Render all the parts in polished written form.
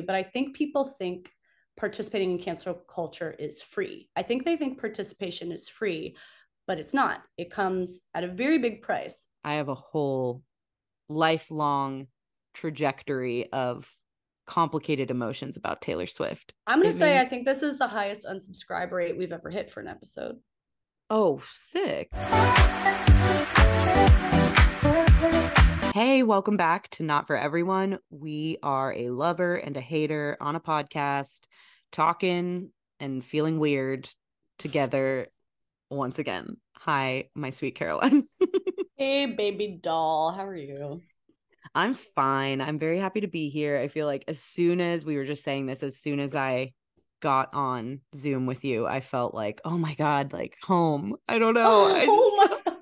But I think people think participating in cancel culture is free. I think they think participation is free, but it's not. It comes at a very big price. I have a whole lifelong trajectory of complicated emotions about Taylor Swift. I'm going It to made say I me, think this is the highest unsubscribe rate we've ever hit for an episode. oh, sick. Hey, welcome back to Not For Everyone. We are a lover and a hater on a podcast, talking and feeling weird together once again. Hi, my sweet Caroline. Hey, baby doll, how are you? I'm fine. I'm very happy to be here. I feel like as soon as we were just saying this, as soon as I got on Zoom with you, I felt like, oh my God, like home. I don't know. Oh my God, I'm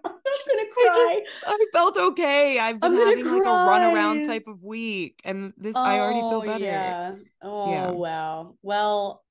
gonna I cry. just, I felt okay. I've been I'm gonna having like a runaround cry. type of week, and I already feel Oh better. yeah. Oh Yeah. wow. Well,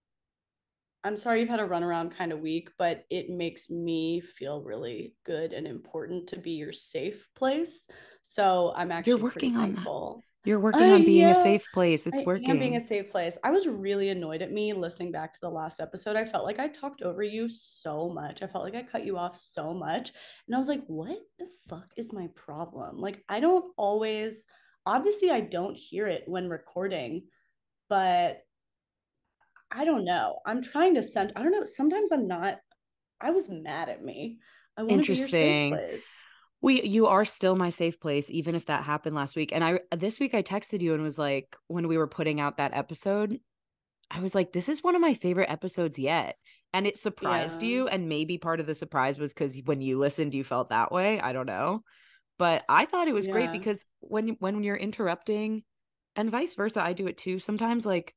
I'm sorry you've had a runaround kind of week, but it makes me feel really good and important to be your safe place. So I'm You're actually pretty working on that. thankful. You're working on being a Yeah, safe place. It's I am being a working. safe place. I was really annoyed at me listening back to the last episode. I felt like I talked over you so much. I felt like I cut you off so much. And I was like, what the fuck is my problem? Like, I don't always, obviously, I don't hear it when recording, but I don't know. I'm trying to send, I don't know. Sometimes I'm not, I was mad at me. I want to be your safe Interesting. place. You are still my safe place, even if that happened last week. And this week I texted you and was like, when we were putting out that episode, I was like, this is one of my favorite episodes yet. And it surprised Yeah. you. And maybe part of the surprise was because when you listened, you felt that way. I don't know. But I thought it was great Yeah. because when you're interrupting and vice versa, I do it too. Sometimes like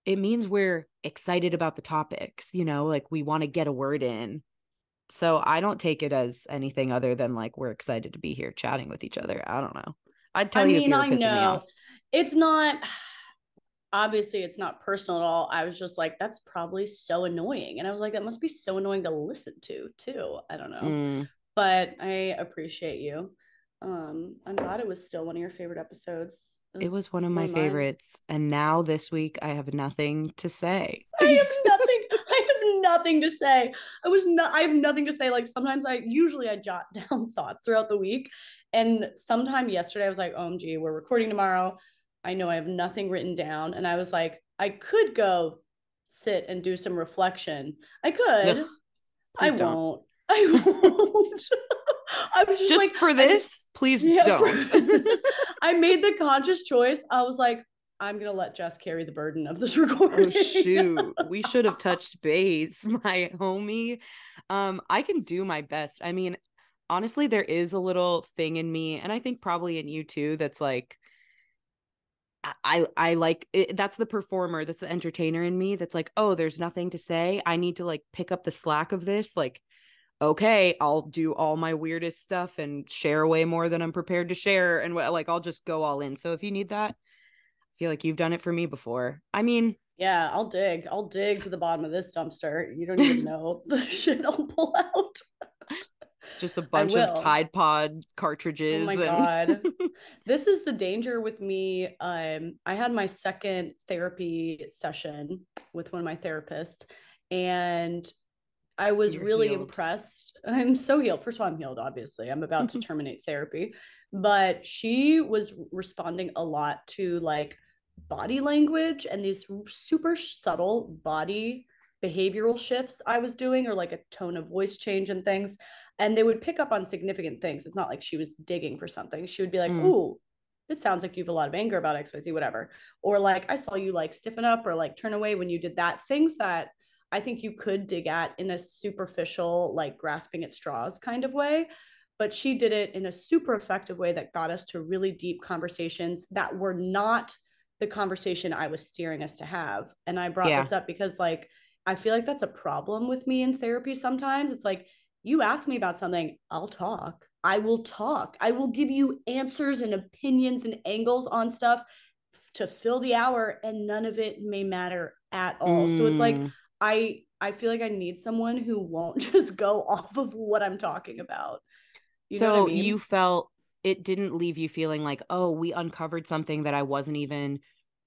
it means we're excited about the topics, like we want to get a word in. So I don't take it as anything other than like we're excited to be here chatting with each other. I don't know. I'd I tell you if mean, you were I pissing me off. know it's not, obviously it's not personal at all. I was just like, that's probably so annoying. And I was like, that must be so annoying to listen to too. I don't know. Mm, But I appreciate you. I'm glad it was still one of your favorite episodes. it was It's one of one my of mine. favorites. And now this week I have nothing to say. I have nothing. I have nothing to say. I have nothing to say. Like sometimes usually I jot down thoughts throughout the week. And sometime yesterday I was like, OMG, we're recording tomorrow. I know I have nothing written down. And I was like, I could go sit and do some reflection. I Ugh, could. I please don't. won't. I won't. I was just like, Just for this, please yeah, don't. I made the conscious choice. I was like, I'm gonna let Jess carry the burden of this Oh recording. shoot. We should have touched base, my homie. I can do my best. I mean, honestly, there is a little thing in me, and I think probably in you too, that's like I like it, that's the performer, that's the entertainer in me that's like, oh, there's nothing to say. I need to like pick up the slack of this. Like, okay, I'll do all my weirdest stuff and share way more than I'm prepared to share. And like, I'll just go all in. So if you need that, I feel like you've done it for me before. I mean, Yeah, I'll dig. I'll dig to the bottom of this dumpster. You don't even know the shit I'll pull out. just a I bunch of will. Tide Pod Oh cartridges my and God. This is the danger with me. I had my second therapy session with one of my therapists, and I was you're really healed. impressed. I'm so healed. First of all, I'm healed, obviously. I'm about to terminate therapy, but she was responding a lot to like body language and these super subtle body behavioral shifts I was doing, or like a tone of voice change and things. And they would pick up on significant things. It's not like she was digging for something. She would be like, Mm, "Ooh, it sounds like you have a lot of anger about XYZ, whatever." Or like, I saw you like stiffen up or like turn away when you did that. Things that I think you could dig at in a superficial, like grasping at straws kind of way. But she did it in a super effective way that got us to really deep conversations that were not the conversation I was steering us to have. And I brought yeah. this up because, like, I feel like that's a problem with me in therapy sometimes. It's like, you ask me about something, I'll talk. I will talk. I will give you answers and opinions and angles on stuff to fill the hour, and none of it may matter at all. So it's like, Mm. I feel like I need someone who won't just go off of what I'm talking about. You know what I So you mean? felt it didn't leave you feeling like, oh, we uncovered something that I wasn't even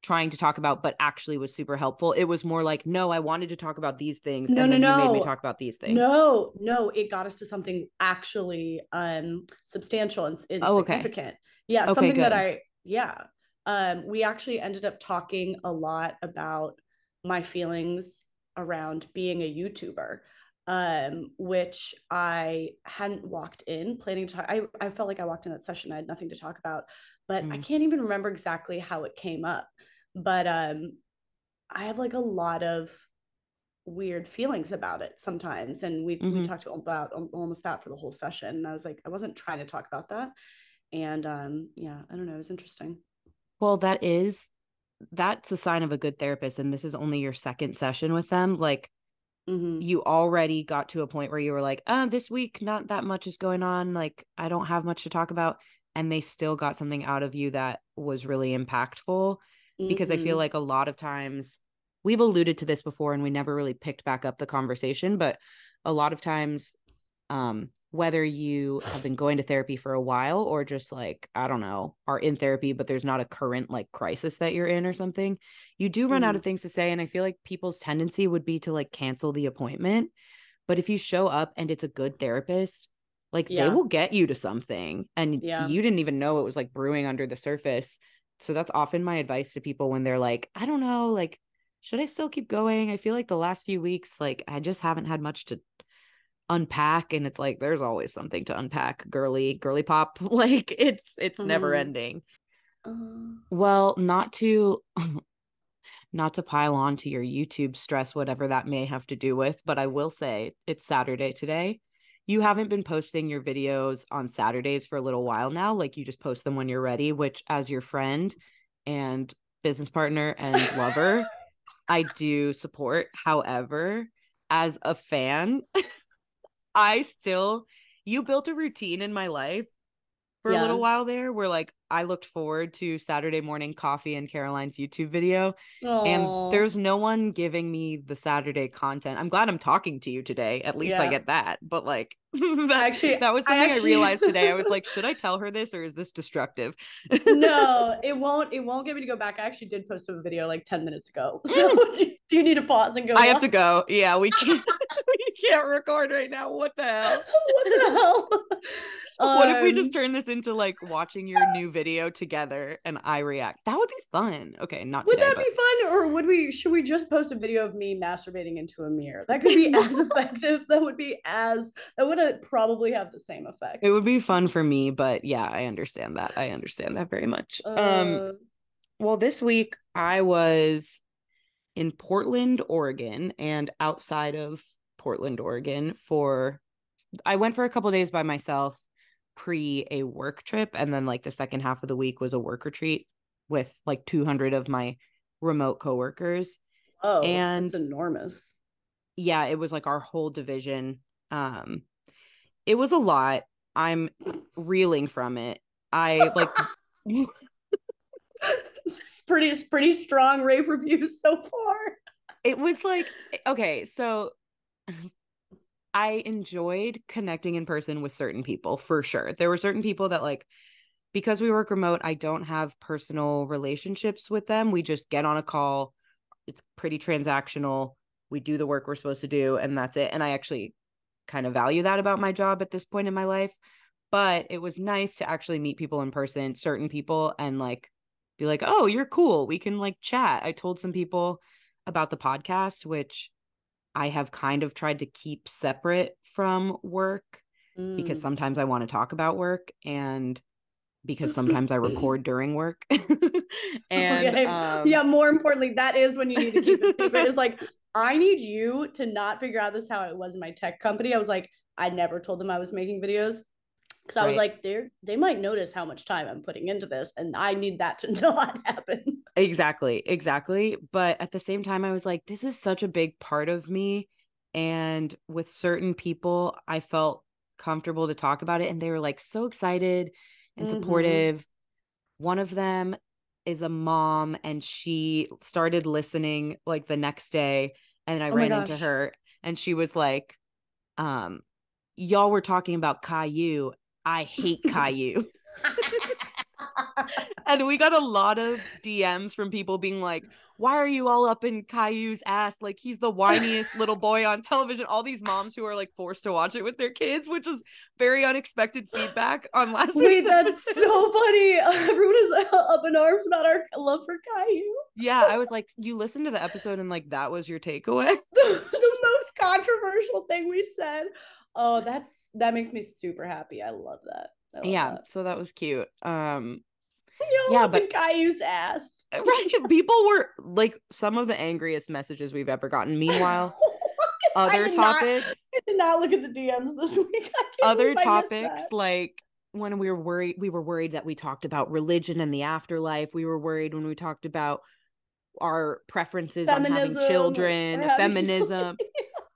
trying to talk about, but actually was super helpful. It was more like, no, I wanted to talk about these things. No, And no, then you made me no. talk about these things. No, it got us to something actually substantial and Oh, okay. significant. Yeah, Okay, something that good. I yeah. We actually ended up talking a lot about my feelings around being a YouTuber. Which I hadn't walked in planning to talk. I felt like I walked in that session, I had nothing to talk about, but I Mm, can't even remember exactly how it came up. But I have like a lot of weird feelings about it sometimes, and we mm-hmm. talked about almost that for the whole session, and I was like, I wasn't trying to talk about that. And yeah, I don't know, it was interesting. Well, that's a sign of a good therapist. And this is only your second session with them. Like, Mm-hmm. you already got to a point where you were like, this week, not that much is going on. Like, I don't have much to talk about. And they still got something out of you that was really impactful. Because I feel Mm-hmm. like a lot of times we've alluded to this before and we never really picked back up the conversation, but a lot of times, whether you have been going to therapy for a while or just like, I don't know, are in therapy, but there's not a current like crisis that you're in or something, you do run out Mm-hmm. of things to say. And I feel like people's tendency would be to like cancel the appointment. But if you show up and it's a good therapist, like they Yeah, will get you to something and yeah. you didn't even know it was like brewing under the surface. So that's often my advice to people when they're like, I don't know, like, should I still keep going? I feel like the last few weeks, like, I just haven't had much to unpack. And it's like, there's always something to unpack, girly pop. Like, it's never Mm-hmm. ending. uh, Well, not to pile on to your YouTube stress, whatever that may have to do with, but I will say it's Saturday today. You haven't been posting your videos on Saturdays for a little while now. Like, you just post them when you're ready, which, as your friend and business partner and lover, I do support. However, as a fan, I still, you built a routine in my life for a little yeah. while there where like I looked forward to Saturday morning coffee and Caroline's YouTube video. And Oh, there's no one giving me the Saturday content. I'm glad I'm talking to you today. At least I yeah. get that. But like that Actually, that was I something I actually realized today. I was like, should I tell her this or is this destructive? no, it won't get me to go back. I actually did post a video like 10 minutes ago. So do you need to pause and go I have to watch? go. Yeah, we can't we can't record right now. What the hell? What the hell? What if we just Um, turn this into like watching your new video together and I react? That would be fun. Okay, not would today, that but be fun? Or should we just post a video of me masturbating into a mirror? That could be as effective. That would probably have the same it effect. would be fun for me. But yeah, I understand that. I understand that very much. Uh, Well, this week I was in Portland, Oregon, and outside of Portland, Oregon I went for a couple days by myself pre a work trip, and then like the second half of the week was a work retreat with like 200 of my remote coworkers. oh, that's And enormous. yeah, it was like our whole division. It was a lot. I'm reeling from it. I like Pretty strong rave reviews so far. it was like okay, so I enjoyed connecting in person with certain people for sure. There were certain people that like because we work remote, I don't have personal relationships with them. We just get on a call. It's pretty transactional. We do the work we're supposed to do and that's it. And I actually kind of value that about my job at this point in my life. But it was nice to actually meet people in person, certain people, and like be like, oh, you're cool. We can like chat. I told some people about the podcast, which I have kind of tried to keep separate from work because Mm. sometimes I want to talk about work and because sometimes I record during work. And Okay. Yeah, more importantly, that is when you need to keep it secret. It's like, I need you to not figure out this how it was in my tech company. I was like, I never told them I was making videos because I was right. like, they might notice how much time I'm putting into this, and I need that to not happen. Exactly. But at the same time, I was like, this is such a big part of me. And with certain people, I felt comfortable to talk about it. And they were like so excited and Mm-hmm. supportive. One of them is a mom and she started listening like the next day. And I Oh my ran into gosh. her and she was like, um, y'all were talking about Caillou. I hate Caillou. And we got a lot of DMs from people being like, why are you all up in Caillou's ass? Like, he's the whiniest little boy on television. All these moms who are like forced to watch it with their kids, which is very unexpected feedback on last week's Wait, that's so funny. Everyone is up in arms about our love for Caillou. Yeah, I was like, you listened to the episode and like that was your takeaway? The most controversial thing we said. Oh, that makes me super happy. I love that. I love Yeah, that. so that was cute. Yeah, up in Caillou's ass. Right, people were like some of the angriest messages we've ever gotten. Meanwhile, other topics. I did not look at the DMs this week. Other topics like when we were worried that we talked about religion and the afterlife. We were worried when we talked about our preferences feminism, on having children, feminism.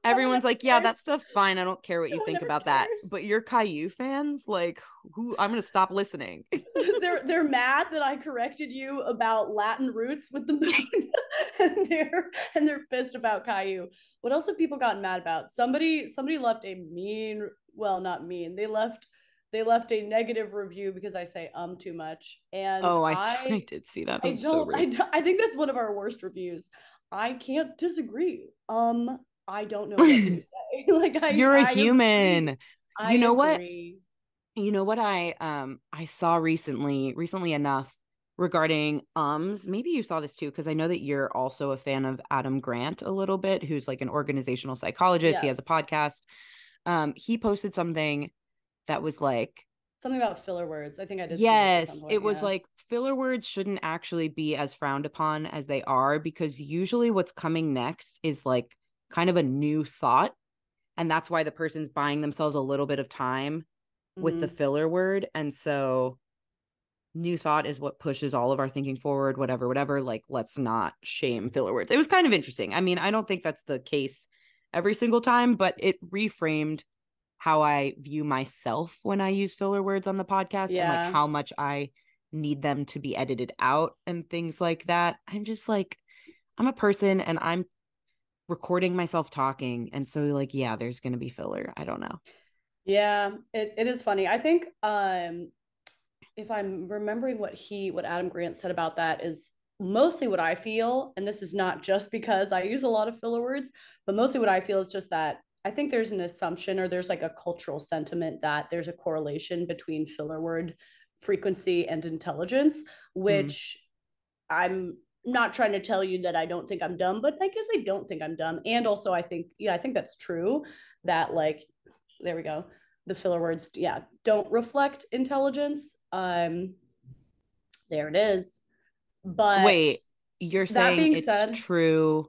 Everyone's like, yeah, that stuff's fine. I don't care what you think about that. But your Caillou fans, like, who? I'm gonna stop listening. they're mad that I corrected you about Latin roots with the moon, and they're pissed about Caillou. What else have people gotten mad about? Somebody left a mean, well, not mean. They left a negative review because I say too much. And I did see that. I think that's one of our worst reviews. I can't disagree. I don't know what to say. Like you're a human. You know what? Agree. You know what I saw recently enough regarding maybe you saw this too, because I know that you're also a fan of Adam Grant a little bit, who's like an organizational psychologist. Yes. He has a podcast. He posted something that was like something about filler words. I think I did. Yes, it was like filler words shouldn't actually be as frowned upon as they are, because usually what's coming next is like kind of a new thought, and that's why the person's buying themselves a little bit of time with the filler word. And so new thought is what pushes all of our thinking forward, whatever. Like, let's not shame filler words. It was kind of interesting. I mean, I don't think that's the case every single time, but it reframed how I view myself when I use filler words on the podcast, and like how much I need them to be edited out and things like that. I'm just like, I'm a person and I'm recording myself talking. And so like, yeah, there's going to be filler. I don't know. Yeah, it is funny. I think if I'm remembering what Adam Grant said about that is mostly what I feel. And this is not just because I use a lot of filler words, but mostly what I feel is just that I think there's an assumption, or there's like a cultural sentiment that there's a correlation between filler word frequency and intelligence, which I'm not trying to tell you that I don't think I'm dumb, but I guess I don't think I'm dumb. And also I think that's true, that like, there we go. The filler words, don't reflect intelligence. There it is. But wait, you're saying it's said, true?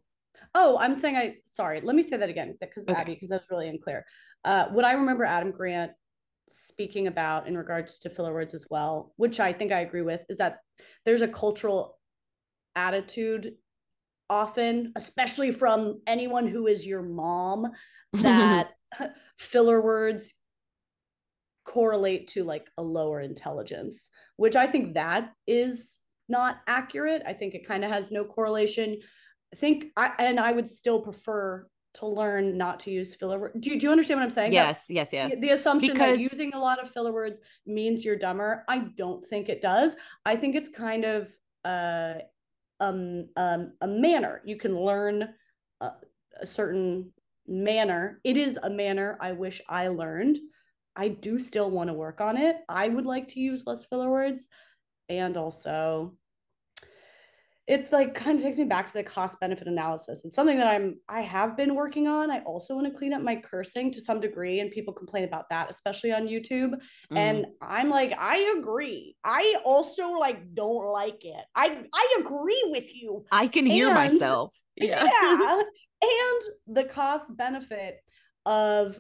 Oh, I'm saying sorry. Let me say that again, because Abby, because that was really unclear. What I remember Adam Grant speaking about in regards to filler words as well, which I think I agree with, is that there's a cultural attitude often, especially from anyone who is your mom, that filler words correlate to like a lower intelligence, which I think that is not accurate. I think it kind of has no correlation. I would still prefer to learn not to use filler words. Do you understand what I'm saying? Yes. The assumption that using a lot of filler words means you're dumber, I don't think it does. I think it's kind of a manner. You can learn a certain manner. It is a manner I wish I learned. I do still want to work on it. I would like to use less filler words. And also, it's like kind of takes me back to the cost benefit analysis. It's something that I have been working on. I also want to clean up my cursing to some degree, and people complain about that, especially on YouTube. And I'm like, I agree. I also like don't like it. I agree with you. I can hear myself. Yeah. And the cost benefit of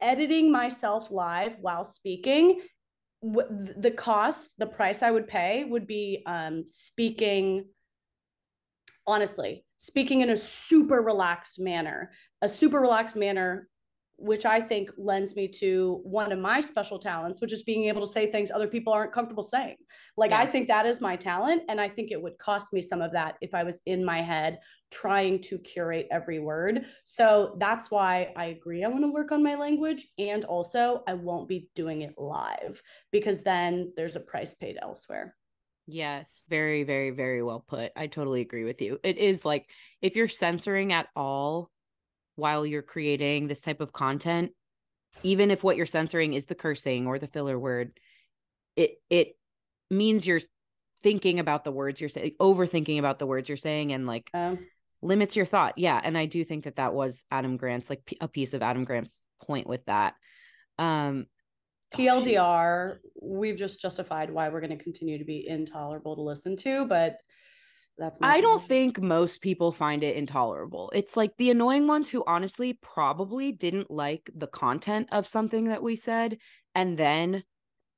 editing myself live while speaking, the price I would pay would be speaking in a super relaxed manner, which I think lends me to one of my special talents, which is being able to say things other people aren't comfortable saying. Like, I think that is my talent. And I think it would cost me some of that if I was in my head trying to curate every word. So that's why I agree I want to work on my language. And also I won't be doing it live, because then there's a price paid elsewhere. Yes, very, very, very well put. I totally agree with you. It is like if you're censoring at all while you're creating this type of content, even if what you're censoring is the cursing or the filler word, it means you're thinking about the words you're saying, overthinking about the words you're saying, and like limits your thought. Yeah, and I do think that that was Adam Grant's, like a piece of Adam Grant's point with that. TLDR, we've just justified why we're going to continue to be intolerable to listen to, but that's my I don't conclusion. think most people find it intolerable. It's like the annoying ones who honestly probably didn't like the content of something that we said and then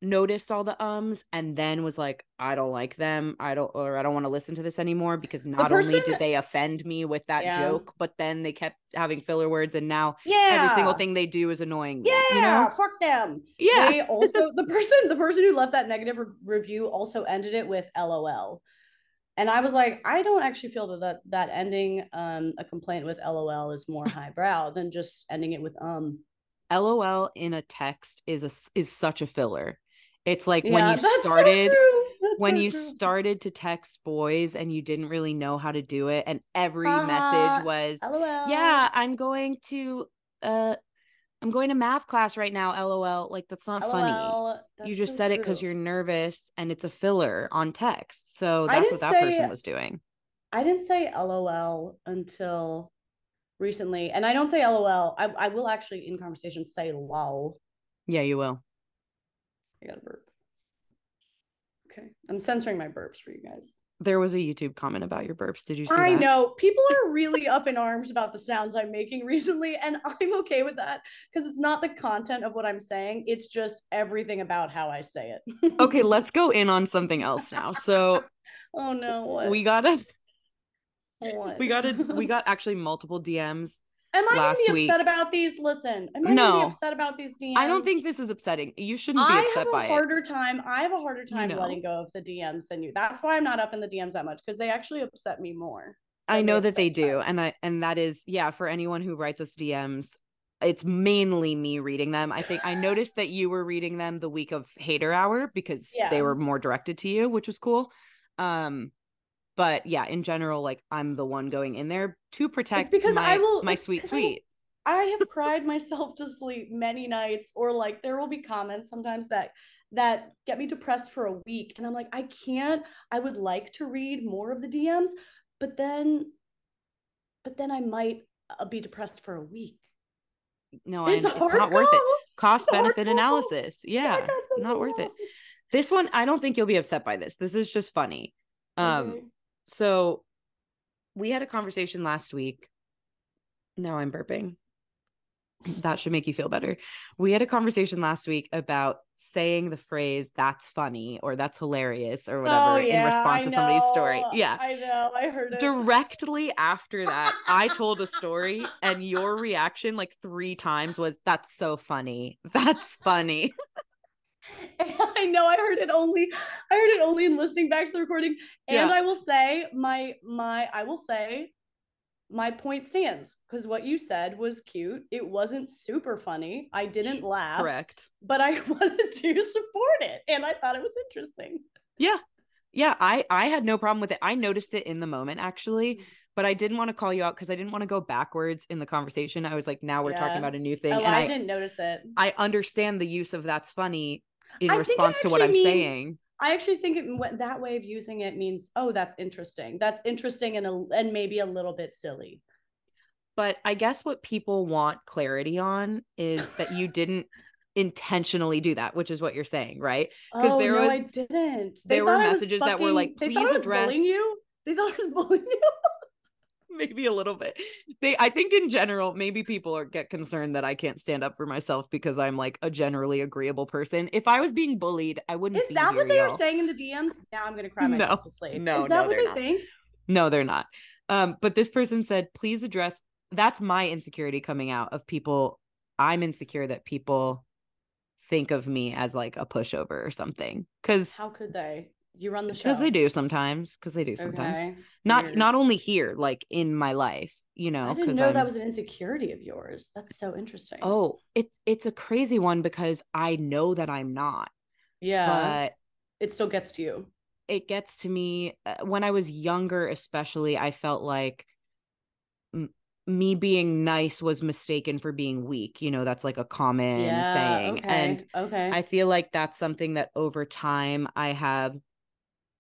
noticed all the ums and then was like, I don't like them. I don't want to listen to this anymore because The not person, only did they offend me with that yeah, joke, but then they kept having filler words and now every single yeah, thing they do is annoying me, you know? yeah, fuck them. Yeah. They also, the person who left that negative review also ended it with LOL. And I was like, I don't actually feel that ending a complaint with LOL is more highbrow than just ending it with LOL in a text is such a filler. It's like Yeah, that's so true. That's when so you true. started to text boys and you didn't really know how to do it and every message Haha. was, LOL. yeah, uh I'm going to math class right now, LOL. Like that's not funny. LOL. You That's just so said it cuz true. you're nervous and it's a filler on text. So I that's didn't what that person say was doing. I didn't say LOL until recently. And I don't say LOL. I will actually in conversation say lol. Yeah, you will. I got a burp. Okay. I'm censoring my burps for you guys. There was a YouTube comment about your burps. Did you see I that? know people are really up in arms about the sounds I'm making recently, and I'm okay with that because it's not the content of what I'm saying, it's just everything about how I say Okay, it. let's go in on something else now. So Oh no, we what? got a What? we Am got actually multiple DMs I going to last be upset week. about these? Listen, am I going to be No, upset about these I don't DMs? think this is upsetting. You shouldn't be I upset have a by it. harder time. I have a harder You time letting know, go of the DMs than you. That's why I'm not up in the DMs that much because they actually upset me more I than they know that upset they you do. guys. And that is, yeah, for anyone who writes us DMs, it's mainly me reading them. I think I noticed that you were reading them the week of Hater Hour because they Yeah, were more directed to you, which was cool. Um, but yeah, in general, like I'm the one going in there to it's protect because I will. my It's sweet because I will. sweet. I have cried myself to sleep many nights, or like there will be comments sometimes that get me depressed for a week, and I'm like, I can't. I would like to read more of the DMs, but then I might be depressed for a week. No, It's a it's hard not worth it. call. It's Cost a hard benefit call. analysis. Yeah, Yeah, guys, not benefit worth it. analysis. This one, I don't think you'll be upset by this. This is just funny. Um, Okay. so we had a conversation last week. Now I'm burping. That should make you feel better. We had a conversation last week about saying the phrase "that's funny" or "that's hilarious" or Oh whatever in yeah, response I to somebody's story. know. Yeah. I know. I heard it. Directly after that, I told a story and your reaction like three times was, "That's so funny. That's funny." I know. I heard it only in listening back to the recording. And Yeah. I will say I will say my point stands because what you said was cute. It wasn't super funny. I didn't laugh, Correct. but I wanted to support it, and I thought it was interesting. Yeah. Yeah, I had no problem with it. I noticed it in the moment actually, but I didn't want to call you out because I didn't want to go backwards in the conversation. I was like, now we're talking Yeah. about a new thing. Oh, And I didn't notice it. I understand the use of "that's funny" in I think it response to what actually I'm means. saying. I actually think that way of using it means, oh, that's interesting. That's interesting and maybe a little bit silly. But I guess what people want clarity on is that you didn't intentionally do that, which is what you're saying, right? Because Oh no, I didn't. They there were thought I was messages that were like, fucking. They thought please I was bullying address. you. They thought I was bullying you. Maybe a little bit. I think in general, maybe people get concerned that I can't stand up for myself because I'm like a generally agreeable person. If I was being bullied, I wouldn't Is be that here, what they are y'all. saying in the DMs? Now I'm gonna cry myself No, to sleep. no, Is that no, what they're they not. think? No, they're not. But this person said, please address, that's my insecurity coming out of people. I'm insecure that people think of me as like a pushover or something. How could they? You run the Because they show. do sometimes. Because they do sometimes. Okay. Not Weird. only here, like in my life, you I know, didn't because know that I'm was an insecurity of yours. That's so interesting. oh, it's a crazy one because I know that I'm not, Yeah. but It still gets to you. it gets to me when I was younger, especially, I felt like me being nice was mistaken for being weak. You know, that's like a common Yeah, saying. And okay. Okay. I feel like that's something that over time I have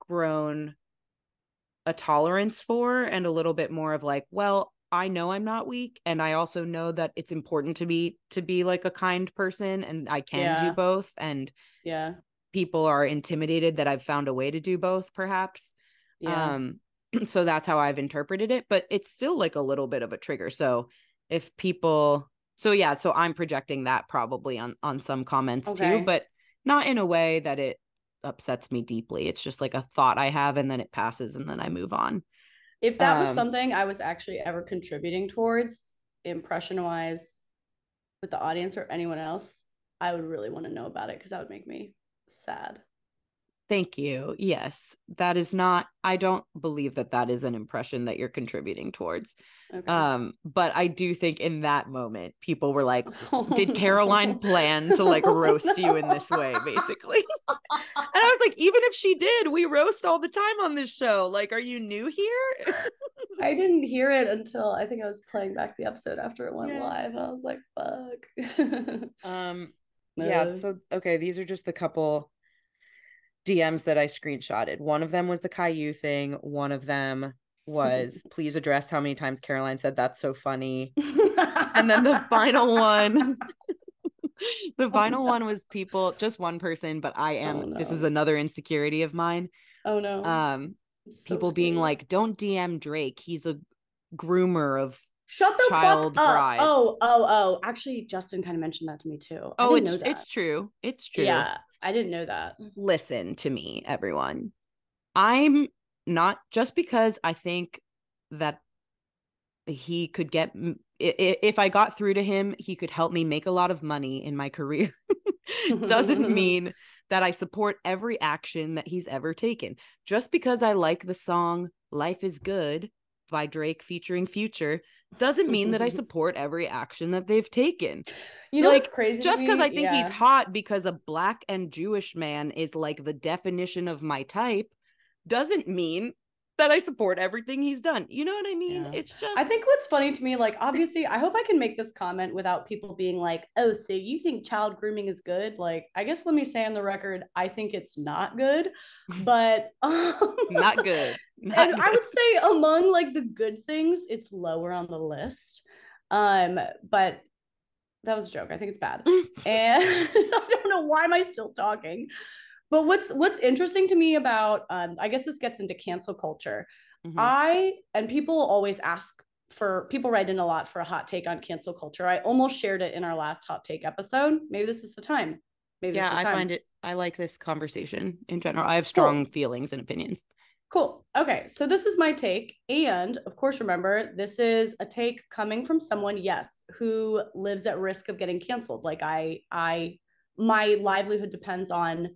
grown a tolerance for, and a little bit more of like, well, I know I'm not weak, and I also know that it's important to be like a kind person, and I can do Yeah. both, and Yeah. people are intimidated that I've found a way to do both, perhaps. Yeah. um so that's how I've interpreted it, but it's still like a little bit of a trigger. So if people, so yeah, so I'm projecting that probably on some comments too, Okay. but not in a way that it upsets me deeply. It's just like a thought I have, and then it passes, and then I move on. If that was um something I was actually ever contributing towards, impression wise, with the audience or anyone else, I would really want to know about it because that would make me sad. Thank you. Yes, that is not, I don't believe that that is an impression that you're contributing towards. Okay. But I do think in that moment, people were like, Oh did Caroline no. plan to like Oh roast you in this way, basically? And I was like, even if she did, we roast all the time on this show. Like, are you new here? I didn't hear it until I think I was playing back the episode after it went Yeah. live. I was like, fuck. Um, yeah, uh, so okay, these are just the couple DMs that I screenshotted. One of them was the Caillou thing. One of them was, please address how many times Caroline said that's so funny. And then the final one, the oh final no. one was people, just one person, but I Oh am, this is no. another insecurity of mine. Oh no. Um, I'm so People being scared. like, don't DM Drake. He's a groomer of Shut the fuck child up. brides. Oh. Actually, Justin kind of mentioned that to me too. I Oh, didn't know it's that. true. It's true. Yeah, I didn't know that. Listen to me, everyone. I'm not, just because I think that he could get, if I got through to him, he could help me make a lot of money in my career, doesn't mean that I support every action that he's ever taken. Just because I like the song Life is Good by Drake featuring Future doesn't mean that I support every action that they've taken. You know what's Like, crazy to just because I me? think he's Yeah. hot because a black and Jewish man is like the definition of my type doesn't mean that I support everything he's done. You know what I mean? Yeah. It's I just, think what's funny to me, like, obviously, I hope I can make this comment without people being like, oh, so you think child grooming is good? Like, I guess let me say on the record, I think it's not good. But, not good. and Not I good. would say among like the good things, it's lower on the list. But that was a joke. I think it's bad. And I don't know why am I still talking. But what's interesting to me about I guess this gets into cancel culture. Mm-hmm. I and people always ask for people write in a lot for a hot take on cancel culture. I almost shared it in our last hot take episode. Maybe this is the time. Maybe this is Yeah, the I time. find it, I like this conversation in general. I have strong Cool. feelings and opinions. Cool. Okay, so this is my take. And of course, remember, this is a take coming from someone, yes, who lives at risk of getting canceled. Like my livelihood depends on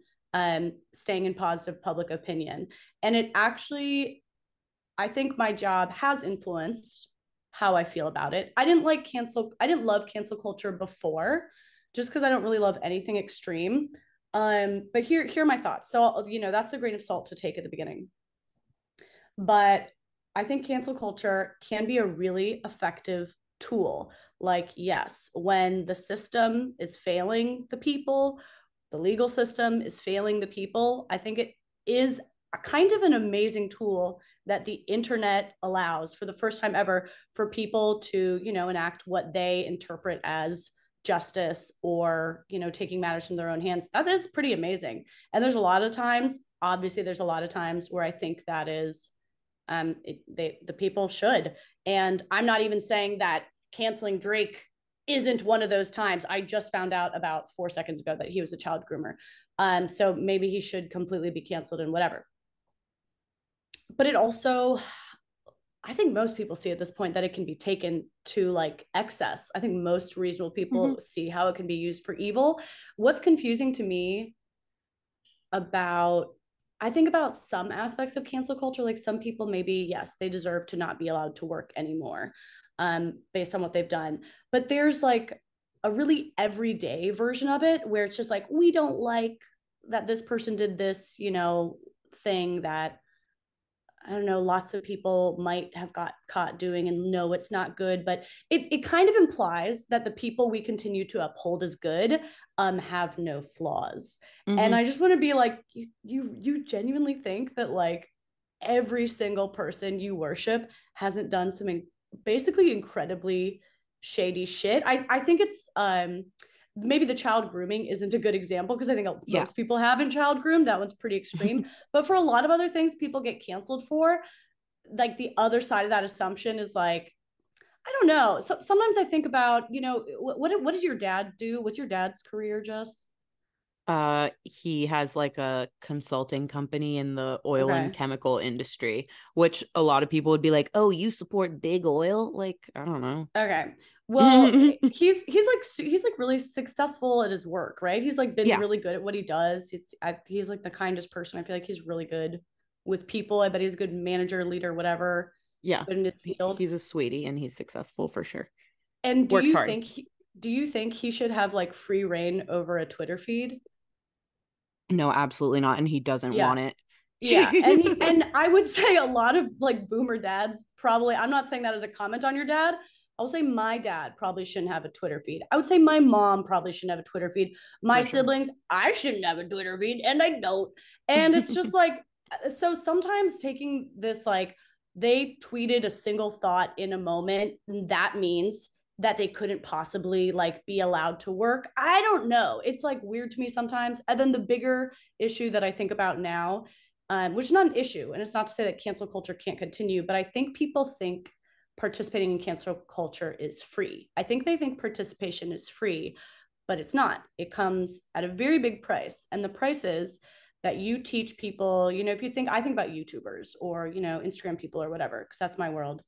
staying in positive public opinion. And it actually, I think my job has influenced how I feel about it. I didn't love cancel culture before, just because I don't really love anything extreme. But here are my thoughts. So, that's the grain of salt to take at the beginning. But I think cancel culture can be a really effective tool. Like, yes, when the system is failing the people, the legal system is failing the people, I think it is a kind of an amazing tool that the internet allows for the first time ever for people to, enact what they interpret as justice or, taking matters in their own hands. That is pretty amazing. And there's a lot of times, obviously, there's a lot of times where I think that is the people should. And I'm not even saying that canceling Drake isn't one of those times. I just found out about 4 seconds ago that he was a child groomer. So maybe he should completely be canceled and whatever. But it also, I think most people see at this point that it can be taken to like excess. I think most reasonable Mm-hmm. people see how it can be used for evil. What's confusing to me about I think about some aspects of cancel culture, like some people maybe, yes, they deserve to not be allowed to work anymore based on what they've done. But there's like a really everyday version of it where it's just like, we don't like that this person did this, thing that, I don't know, lots of people might have got caught doing and know it's not good, but it kind of implies that the people we continue to uphold as good have no flaws. And Mm-hmm. I just want to be like, you genuinely think that like every single person you worship hasn't done some basically incredibly shady shit? I think it's maybe the child grooming isn't a good example because I think Yeah. most people have been child groomed. That one's pretty extreme. But for a lot of other things people get canceled for, like the other side of that assumption is like, I don't know. So, sometimes I think about, what does your dad do? What's your dad's career, Jess? He has like a consulting company in the oil and Okay. chemical industry, which a lot of people would be like, "Oh, you support big oil?" Like, I don't know. Okay. Well, he's like really successful at his work, right? He's like been Yeah. really good at what he does. He's like the kindest person. I feel like he's really good with people. I bet he's a good manager, leader, whatever, Yeah. good in his field. He's a sweetie and he's successful for sure. And Works hard. do you think he should have like free reign over a Twitter feed? No, absolutely not. And he doesn't Yeah. want it. Yeah. And I would say a lot of like boomer dads probably, I'm not saying that as a comment on your dad. I will say my dad probably shouldn't have a Twitter feed. I would say my mom probably shouldn't have a Twitter feed. My For sure. siblings, I shouldn't have a Twitter feed, and I don't. And it's just like, so sometimes taking this, like, they tweeted a single thought in a moment, that means that they couldn't possibly like be allowed to work. I don't know. It's like weird to me sometimes. And then the bigger issue that I think about now, which is not an issue, and it's not to say that cancel culture can't continue, but I think people think participating in cancel culture is free. I think they think participation is free, but it's not. It comes at a very big price. And the price is that you teach people, if you think, I think about YouTubers or, Instagram people or whatever, because that's my world.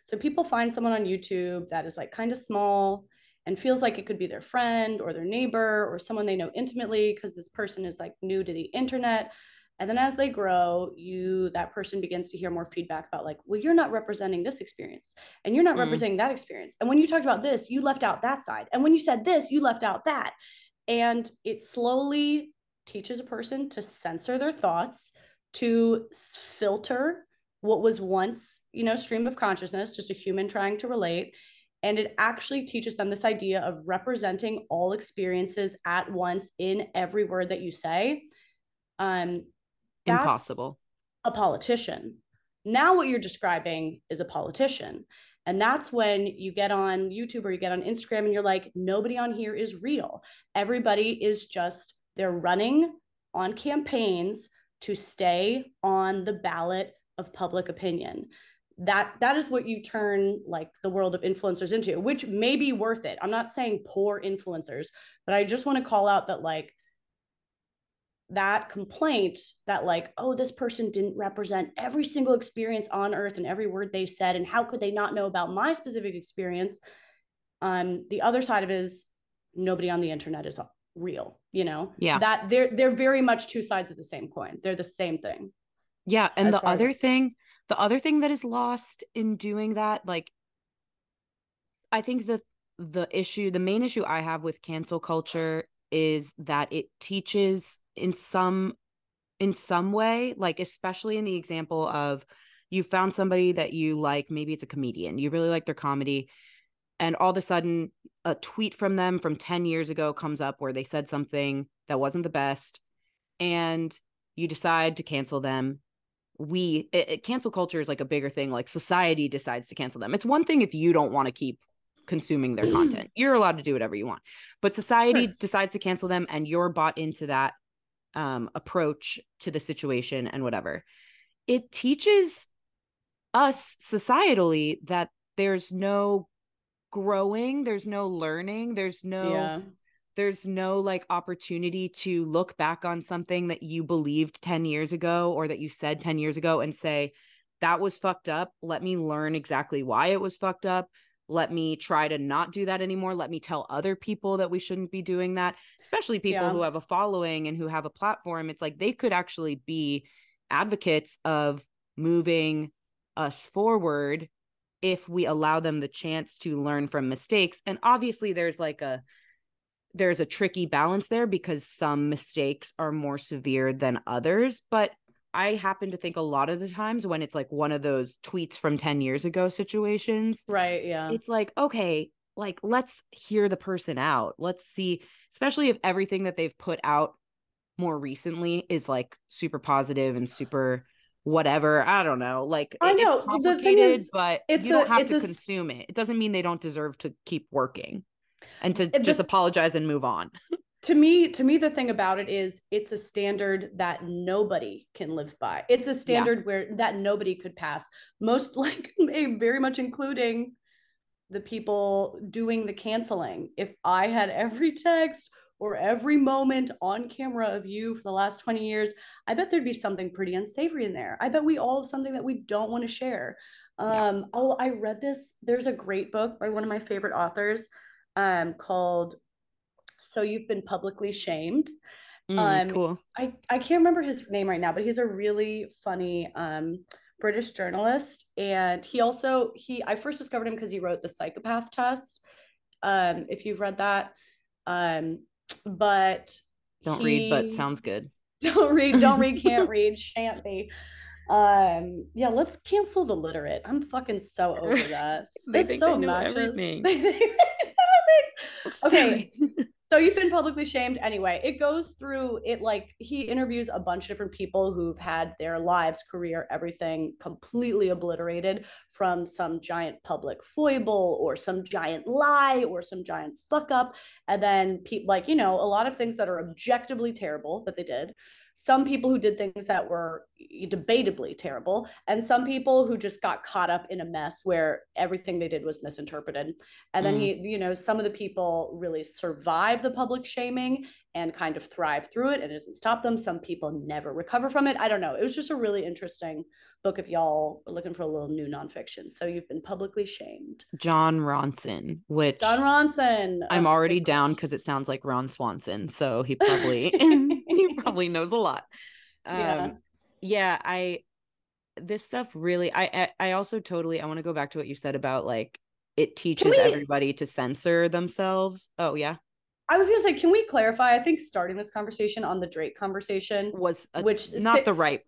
So people find someone on YouTube that is like kind of small and feels like it could be their friend or their neighbor or someone they know intimately because this person is like new to the internet. And then as they grow, that person begins to hear more feedback about like, well, you're not representing this experience and you're not Mm, representing that experience. And when you talked about this, you left out that side. And when you said this, you left out that. And it slowly teaches a person to censor their thoughts, to filter what was once, stream of consciousness, just a human trying to relate. And it actually teaches them this idea of representing all experiences at once in every word that you say. Um, that's impossible. a politician. Now, what you're describing is a politician. And that's when you get on YouTube or you get on Instagram and you're like, nobody on here is real. Everybody is just, they're running on campaigns to stay on the ballot of public opinion. That is what you turn like the world of influencers into, which may be worth it. I'm not saying poor influencers, but I just want to call out that like that complaint that like, oh, this person didn't represent every single experience on earth and every word they said, and how could they not know about my specific experience? The other side of it is nobody on the internet is real, Yeah. that they're very much two sides of the same coin. They're the same thing Yeah. And as far as the other thing that is lost in doing that, like, I think the main issue I have with cancel culture is that it teaches in some way, like especially in the example of you found somebody that you like, maybe it's a comedian, you really like their comedy, and all of a sudden a tweet from them from 10 years ago comes up where they said something that wasn't the best, and you decide to cancel them. Cancel culture is like a bigger thing, like society decides to cancel them. It's one thing if you don't want to keep consuming their content, you're allowed to do whatever you want, but society course. decides to cancel them and you're bought into that approach to the situation and whatever. It teaches us societally that there's no growing, there's no learning, Yeah. there's no like opportunity to look back on something that you believed 10 years ago or that you said 10 years ago and say, that was fucked up. Let me learn exactly why it was fucked up. Let me try to not do that anymore. Let me tell other people that we shouldn't be doing that, especially people Yeah. who have a following and who have a platform. It's like they could actually be advocates of moving us forward if we allow them the chance to learn from mistakes. And obviously there's like there's a tricky balance there because some mistakes are more severe than others. But I happen to think a lot of the times when it's like one of those tweets from 10 years ago situations, Right. Yeah. it's like, okay, like let's hear the person out. Let's see, especially if everything that they've put out more recently is like super positive and super whatever. I don't know. Like I it's know. The thing complicated, is, but it's you don't have it's to a consume it. It doesn't mean they don't deserve to keep working and to just the apologize and move on. to me the thing about it is it's a standard that nobody can live by. It's a Yeah. standard where that nobody could pass. Most like very much including the people doing the canceling. If I had every text or every moment on camera of you for the last 20 years, I bet there'd be something pretty unsavory in there. I bet we all have something that we don't want to share. Yeah. Oh, I read this. There's a great book by one of my favorite authors called So You've Been Publicly Shamed. Um, Cool. I can't remember his name right now, but he's a really funny British journalist. And he I first discovered him because he wrote The Psychopath Test. If you've read that. Um, but Don't read, but he sounds good. don't read, can't read, shan't be. Yeah, let's cancel the literate. I'm fucking so over that. They It's think so they know obnoxious. everything. Okay, so you've been publicly shamed. Anyway, it goes through it like he interviews a bunch of different people who've had their lives, career, everything completely obliterated from some giant public foible or some giant lie or some giant fuck up. And then people like, a lot of things that are objectively terrible that they did. Some people who did things that were debatably terrible, and some people who just got caught up in a mess where everything they did was misinterpreted. And then some of the people really survive the public shaming and kind of thrive through it and it doesn't stop them. Some people never recover from it. I don't know. It was just a really interesting book if y'all are looking for a little new nonfiction. So You've Been Publicly Shamed. Jon Ronson, Jon which Ronson. I'm Ugh, already big down crush. because it sounds like Ron Swanson, so he probably he probably knows a lot. Yeah. Yeah, I this stuff really I also totally I want to go back to what you said about like it Can teaches we everybody to censor themselves. Oh yeah. I was gonna say, can we clarify? I think starting this conversation on the Drake conversation, Was which not the right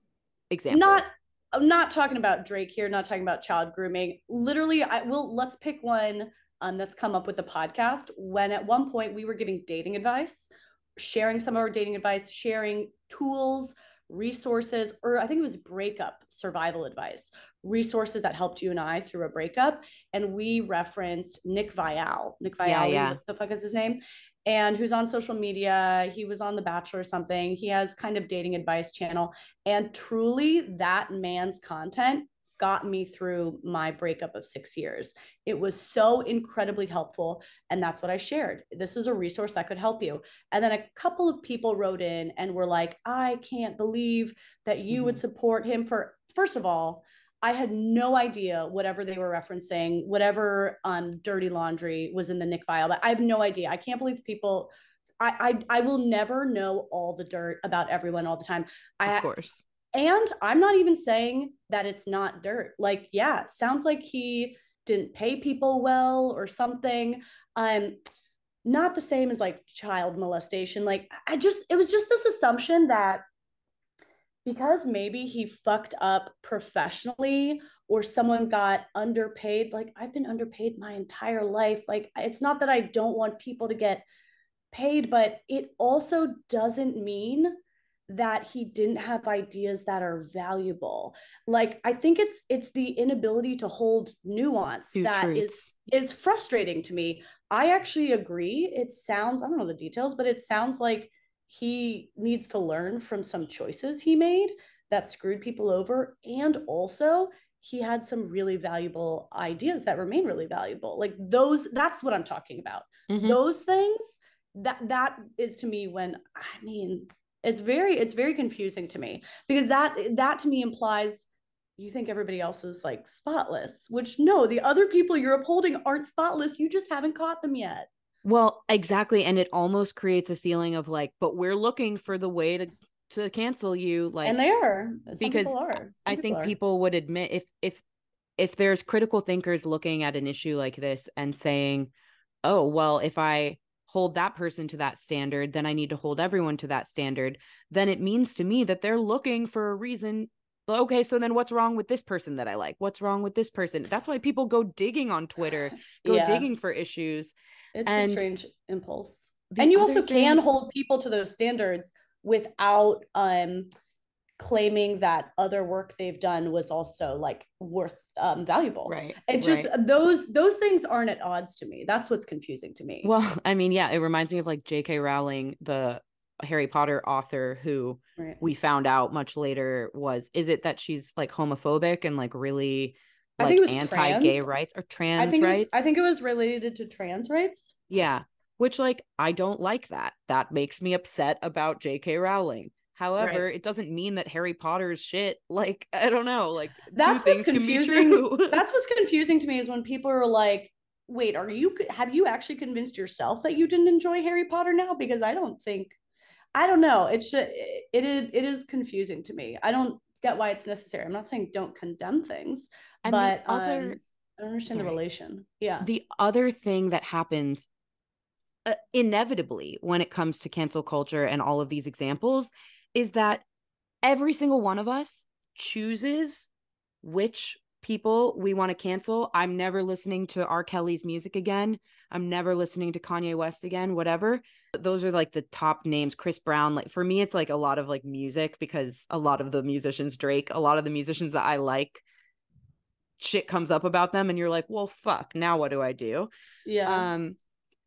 not example. I'm not talking about Drake here, not talking about child grooming. Literally, I will let's pick one that's come up with the podcast when at one point we were giving dating advice, sharing some of our dating advice, sharing tools, resources, or I think it was breakup survival advice, resources that helped you and I through a breakup. And we referenced Nick Viall. Nick Yeah, Vialli, yeah. what the fuck is his name? And who's on social media. He was on The Bachelor or something. He has kind of dating advice channel. And truly, that man's content got me through my breakup of 6 years. It was so incredibly helpful. And that's what I shared. This is a resource that could help you. And then a couple of people wrote in and were like, I can't believe that you would support him for, first of all, I had no idea whatever they were referencing, whatever dirty laundry was in the Nick Viall. But I have no idea. I can't believe people. I will never know all the dirt about everyone all the time. Of I course. and I'm not even saying that it's not dirt. Like, yeah, sounds like he didn't pay people well or something. Not the same as like child molestation. Like, it was just this assumption that because maybe he fucked up professionally or someone got underpaid. Like, I've been underpaid my entire life. Like, it's not that I don't want people to get paid, but it also doesn't mean that he didn't have ideas that are valuable. Like, I think it's the inability to hold nuance Two that truths. is frustrating to me. I actually agree. It sounds, I don't know the details, but it sounds like he needs to learn from some choices he made that screwed people over. And also, he had some really valuable ideas that remain really valuable. Like that's what I'm talking about. Mm-hmm. Those things, that is to me when, I mean, it's very confusing to me because that to me implies you think everybody else is like spotless, which no, the other people you're upholding aren't spotless. You just haven't caught them yet. Well, exactly. And it almost creates a feeling of like, but we're looking for the way to cancel you. And Like, they are. Some because people are. Some I people think are. people would admit if there's critical thinkers looking at an issue like this and saying, oh, well, if I hold that person to that standard, then I need to hold everyone to that standard. Then it means to me that they're looking for a reason. Okay, so then what's wrong with this person that I like? What's wrong with this person? That's why people go digging on Twitter, go Yeah, digging for issues. it's a And strange impulse. the And you other also can thing, hold people to those standards without claiming that other work they've done was also like worth valuable. right, It just right. those things aren't at odds to me. That's what's confusing to me. Well, I mean, yeah, it reminds me of like J.K. Rowling, the Harry Potter author, who Right. we found out much later is it that she's like homophobic and like really I think it like was anti-gay trans. rights or I trans think it was I rights? think it was related to trans rights. Yeah, which like I don't like that. That makes me upset about J.K. Rowling. However, Right. it doesn't mean that Harry Potter's shit, like, I don't know, like two That's what's things can be confusing. true. That's what's confusing to me is when people are like, "Wait, have you actually convinced yourself that you didn't enjoy Harry Potter now?" Because I don't know. It is confusing to me. I don't get why it's necessary. I'm not saying don't condemn things, And the but other, I don't understand the sorry, relation. Yeah. the other thing that happens inevitably when it comes to cancel culture and all of these examples is that every single one of us chooses which people we want to cancel. I'm never listening to R. Kelly's music again. I'm never listening to Kanye West again, whatever. Those are like the top names. Chris Brown. Like for me, it's like a lot of like music because a lot of the musicians, Drake, a lot of the musicians that I like, shit comes up about them and you're like, well, fuck, now what do I do? Yeah. Um,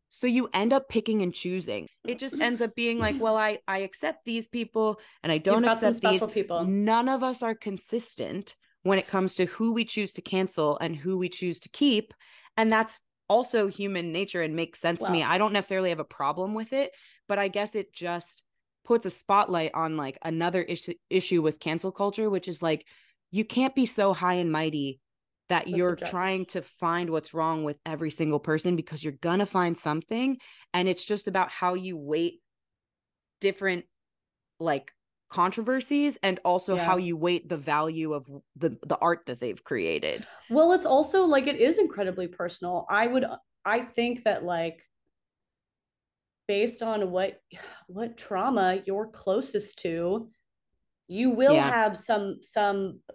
so you end up picking and choosing. It just ends up being like, well, I accept these people and I You've don't got some accept these. special people. None of us are consistent when it comes to who we choose to cancel and who we choose to keep. And that's also human nature and makes sense to me. Well, I don't necessarily have a problem with it, but I guess it just puts a spotlight on like another issue with cancel culture, which is like, you can't be so high and mighty that the you're subject. trying to find what's wrong with every single person because you're gonna find something, and it's just about how you weight different like controversies and also how Yeah. you weight the value of the art that they've created. Well, it's also like it is incredibly personal. I think that like based on what trauma you're closest to, you will Yeah, have some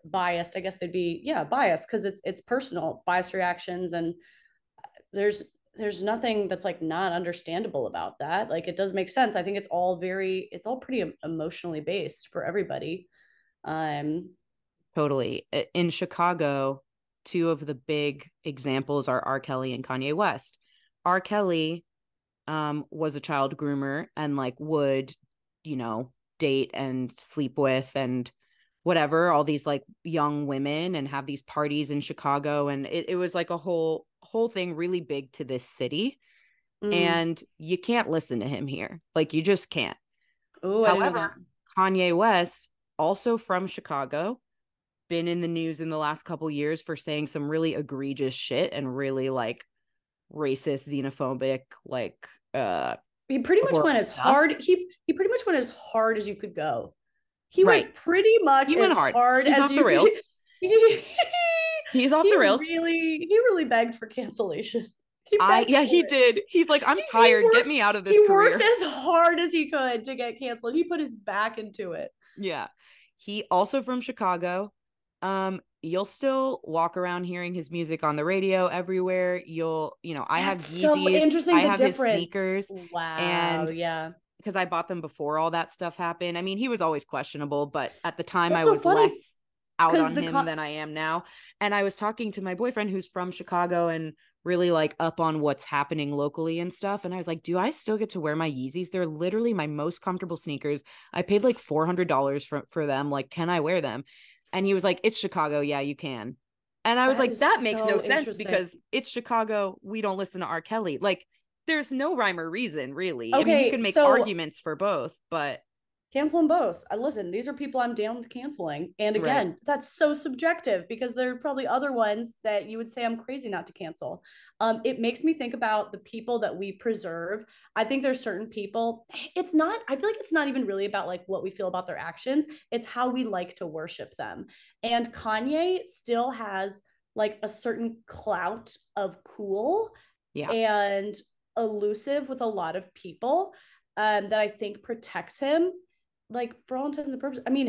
biased, I guess they'd be, yeah, biased because it's personal, biased reactions, and there's there's nothing that's like not understandable about that. Like it does make sense. I think it's all pretty emotionally based for everybody. Um totally. In Chicago, two of the big examples are R. Kelly and Kanye West. R. Kelly was a child groomer and like would, you know, date and sleep with and whatever, all these like young women and have these parties in Chicago. And it was like a whole thing really big to this city. mm. And you can't listen to him here. Like you just can't. Oh, I didn't know However, that. Kanye West, also from Chicago, been in the news in the last couple years for saying some really egregious shit and really like racist, xenophobic, like He pretty much went horrible as stuff. hard. He pretty much went as hard as you could go. He Right. went pretty much He went as hard. hard He's as off the you could. rails. he, He's off the rails. he really begged for cancellation. He begged Yeah, for he it. did. He's like, I'm He tired. Get worked me out of he this worked career. as hard as he could to get canceled. He put his back into it. Yeah. He also from Chicago. You'll still walk around hearing his music on the radio everywhere. I have That's so Yeezys, interesting, I the have his difference. sneakers, Wow, and yeah. because I bought them before all that stuff happened. I mean, he was always questionable, but at the time I That's so was funny less out because on him than I am now. And I was talking to my boyfriend who's from Chicago and really like up on what's happening locally and stuff. And I was like, do I still get to wear my Yeezys? They're literally my most comfortable sneakers. I paid like $400 for them. Like, can I wear them? And he was like, it's Chicago. Yeah, you can. And I was that like, is that makes no so sense interesting. because it's Chicago. We don't listen to R. Kelly. Like, there's no rhyme or reason, really. I mean, you Okay, can make so arguments for both, but cancel them both. Listen, these are people I'm down with canceling. And right. again, that's so subjective because there are probably other ones that you would say I'm crazy not to cancel. It makes me think about the people that we preserve. I think there's certain people, I feel like it's not even really about like what we feel about their actions. It's how we like to worship them. And Kanye still has like a certain clout of cool. Yeah. And elusive with a lot of people, that I think protects him, like for all intents and purposes. I mean,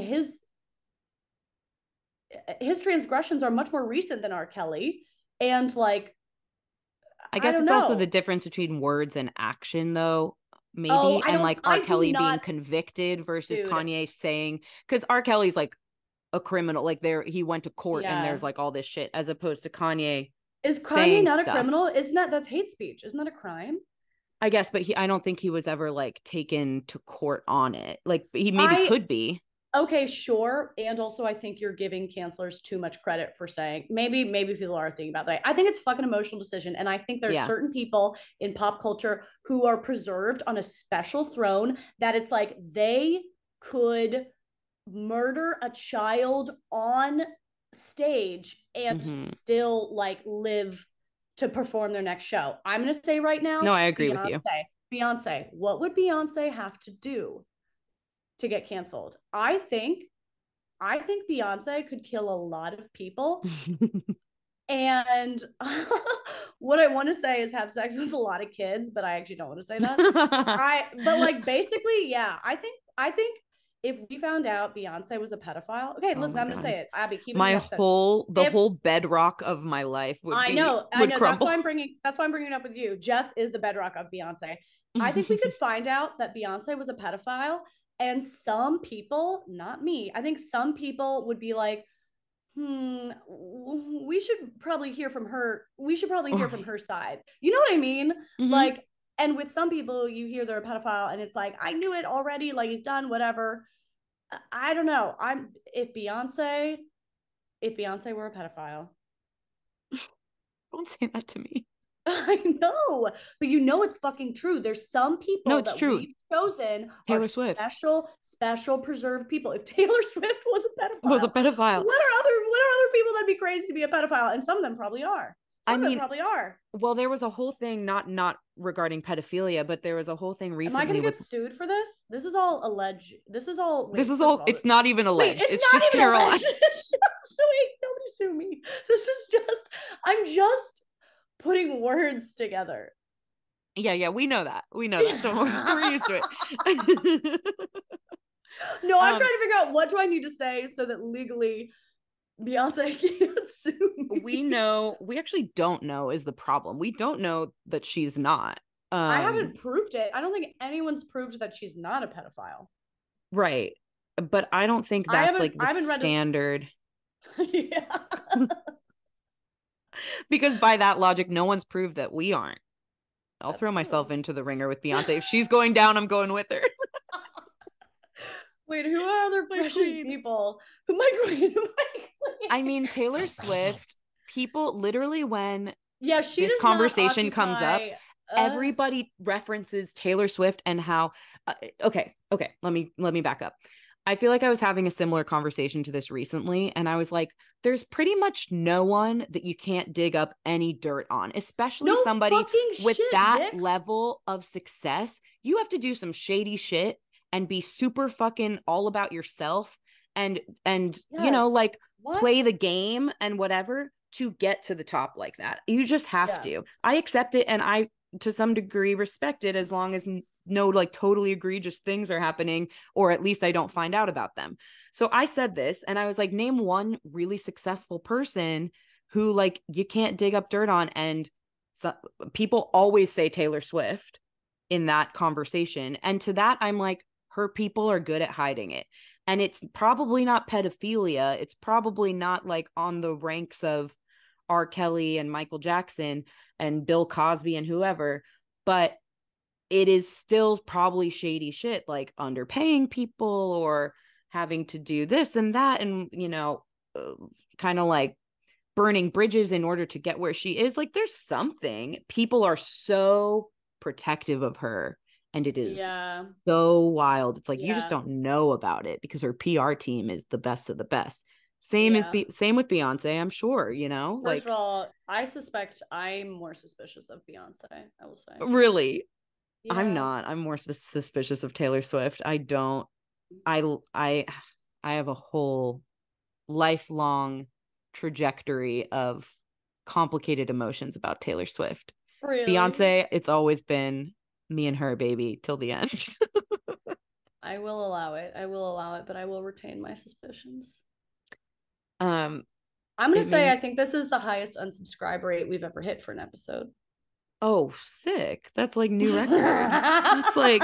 his transgressions are much more recent than R. Kelly. And like, I I guess don't it's also know. the difference between words and action, though, Oh, maybe. I And don't, like R. I do Kelly being not, convicted versus dude. Kanye saying, because R. Kelly's like a criminal, like he went to court and there's Yeah. like all this shit, as opposed to Kanye Is Kanye saying not a stuff. criminal? Isn't that's hate speech? Isn't that a crime? I guess, but I don't think he was ever like taken to court on it. Like he maybe I could be. Okay, sure. And also I think you're giving cancelers too much credit for saying, maybe people are thinking about that. I think it's fucking emotional decision. And I think there's Yeah. certain people in pop culture who are preserved on a special throne that it's like they could murder a child on stage and Mm-hmm. still like live to perform their next show. I'm going to say right No, now, I agree with you. Beyonce, what would Beyonce have to do to get canceled? I think Beyonce could kill a lot of people. And what I want to say is have sex with a lot of kids, but I actually don't want to say that. But like basically, yeah, I think if we found out Beyonce was a pedophile, okay, Oh listen, my I'm gonna God. say it. Abby, keep it in My the episode. the If whole bedrock of my life I know, would that's crumble. why I'm bringing it up with you. Jess is the bedrock of Beyonce. I think we could find out that Beyonce was a pedophile, and some people, not me, I think some people would be like, we should probably hear from her. We should probably hear from Right. her side. You know what I mean? Mm-hmm. Like, and with some people, you hear they're a pedophile, and it's like, I knew it already. Like he's done whatever. I don't know. If Beyonce were a pedophile, Don't say that to me. I know, but you know it's fucking true. There's some No, people it's that true. we've chosen are Taylor Swift special preserved people. If Taylor Swift was a was a pedophile, pedophile. what are other people that'd be crazy to be a pedophile? And some of them probably are. I Some of them mean, probably are. well, there was a whole thing, not regarding pedophilia, but there was a whole thing Am I recently gonna with get sued for this? This is all alleged. This is all this wait, is first of all, all, it's not even wait, alleged. it's It's not just even Caroline. alleged. Wait, nobody sue me. This is just I'm just putting words together. Yeah, we know that. We know that. Don't worry. We're used to it. No, I'm trying um, to figure out what do I need to say so that legally Beyonce can't sue me. we actually don't know is the problem. We don't know that she's not. I Um, haven't proved it. I don't think anyone's proved that she's not a pedophile. right. But I don't think I that's haven't like the I haven't read this. standard Yeah. because by that logic, no one's proved that we aren't. I'll That's throw myself true. into the ringer with Beyonce. If she's going down, I'm going with her. Wait, who are other My precious queen. people? Who my queen? I mean, Taylor Swift, people literally, when Yeah, she this does not conversation comes up, occupy. everybody references Taylor Swift and how okay, let me back up. I feel like I was having a similar conversation to this recently, and I was like, there's pretty much no one that you can't dig up any dirt on, especially No somebody fucking with shit, that Vix. level of success. You have to do some shady shit and be super fucking all about yourself and Yes. like play What? the game and whatever to get to the top like that. You just have Yeah. to. I accept it, and I to some degree respect it, as long as no like totally egregious things are happening, or at least I don't find out about them. So I said this, and I was like, name one really successful person who like you can't dig up dirt on. And so people always say Taylor Swift in that conversation, and to that I'm like, her people are good at hiding it. And it's probably not pedophilia, it's probably not like on the ranks of R. Kelly and Michael Jackson and Bill Cosby and whoever, but it is still probably shady shit, like underpaying people or having to do this and that, and kind of like burning bridges in order to get where she is. Like there's something, people are so protective of her, and it is Yeah. so wild. It's like you just Yeah. don't know about it because her PR team is the best of the best. Yeah. Same with Beyonce, I'm sure, First of like all, I suspect I'm more suspicious of Beyonce, I will say. really. I'm Yeah. not. I'm more suspicious of Taylor Swift. I don't. I I have a whole lifelong trajectory of complicated emotions about Taylor Swift. Really? Beyonce, it's always been me and her, baby, till the end. I will allow it. I will allow it, but I will retain my suspicions. um, I'm gonna it say made I think this is the highest unsubscribe rate we've ever hit for an episode. oh, sick. That's like new record. That's like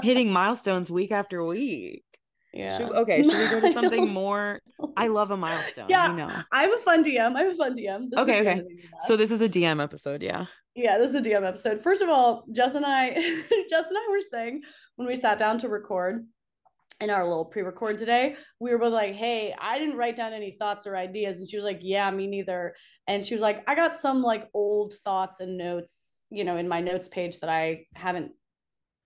hitting milestones week after week. Yeah. Should we go to I something feel more? I love a milestone, yeah, you know. I have a fun DM. I have a fun DM. This is a Okay, DM okay. that made me laugh. So this is a DM episode, yeah. Yeah, this is a DM episode. First of all, Jess and I, Jess and I were saying when we sat down to record in our little pre-record today, we were both like, "Hey, I didn't write down any thoughts or ideas," and she was like, "Yeah, me neither." And she was like, "I got some like old thoughts and notes, in my notes page that I haven't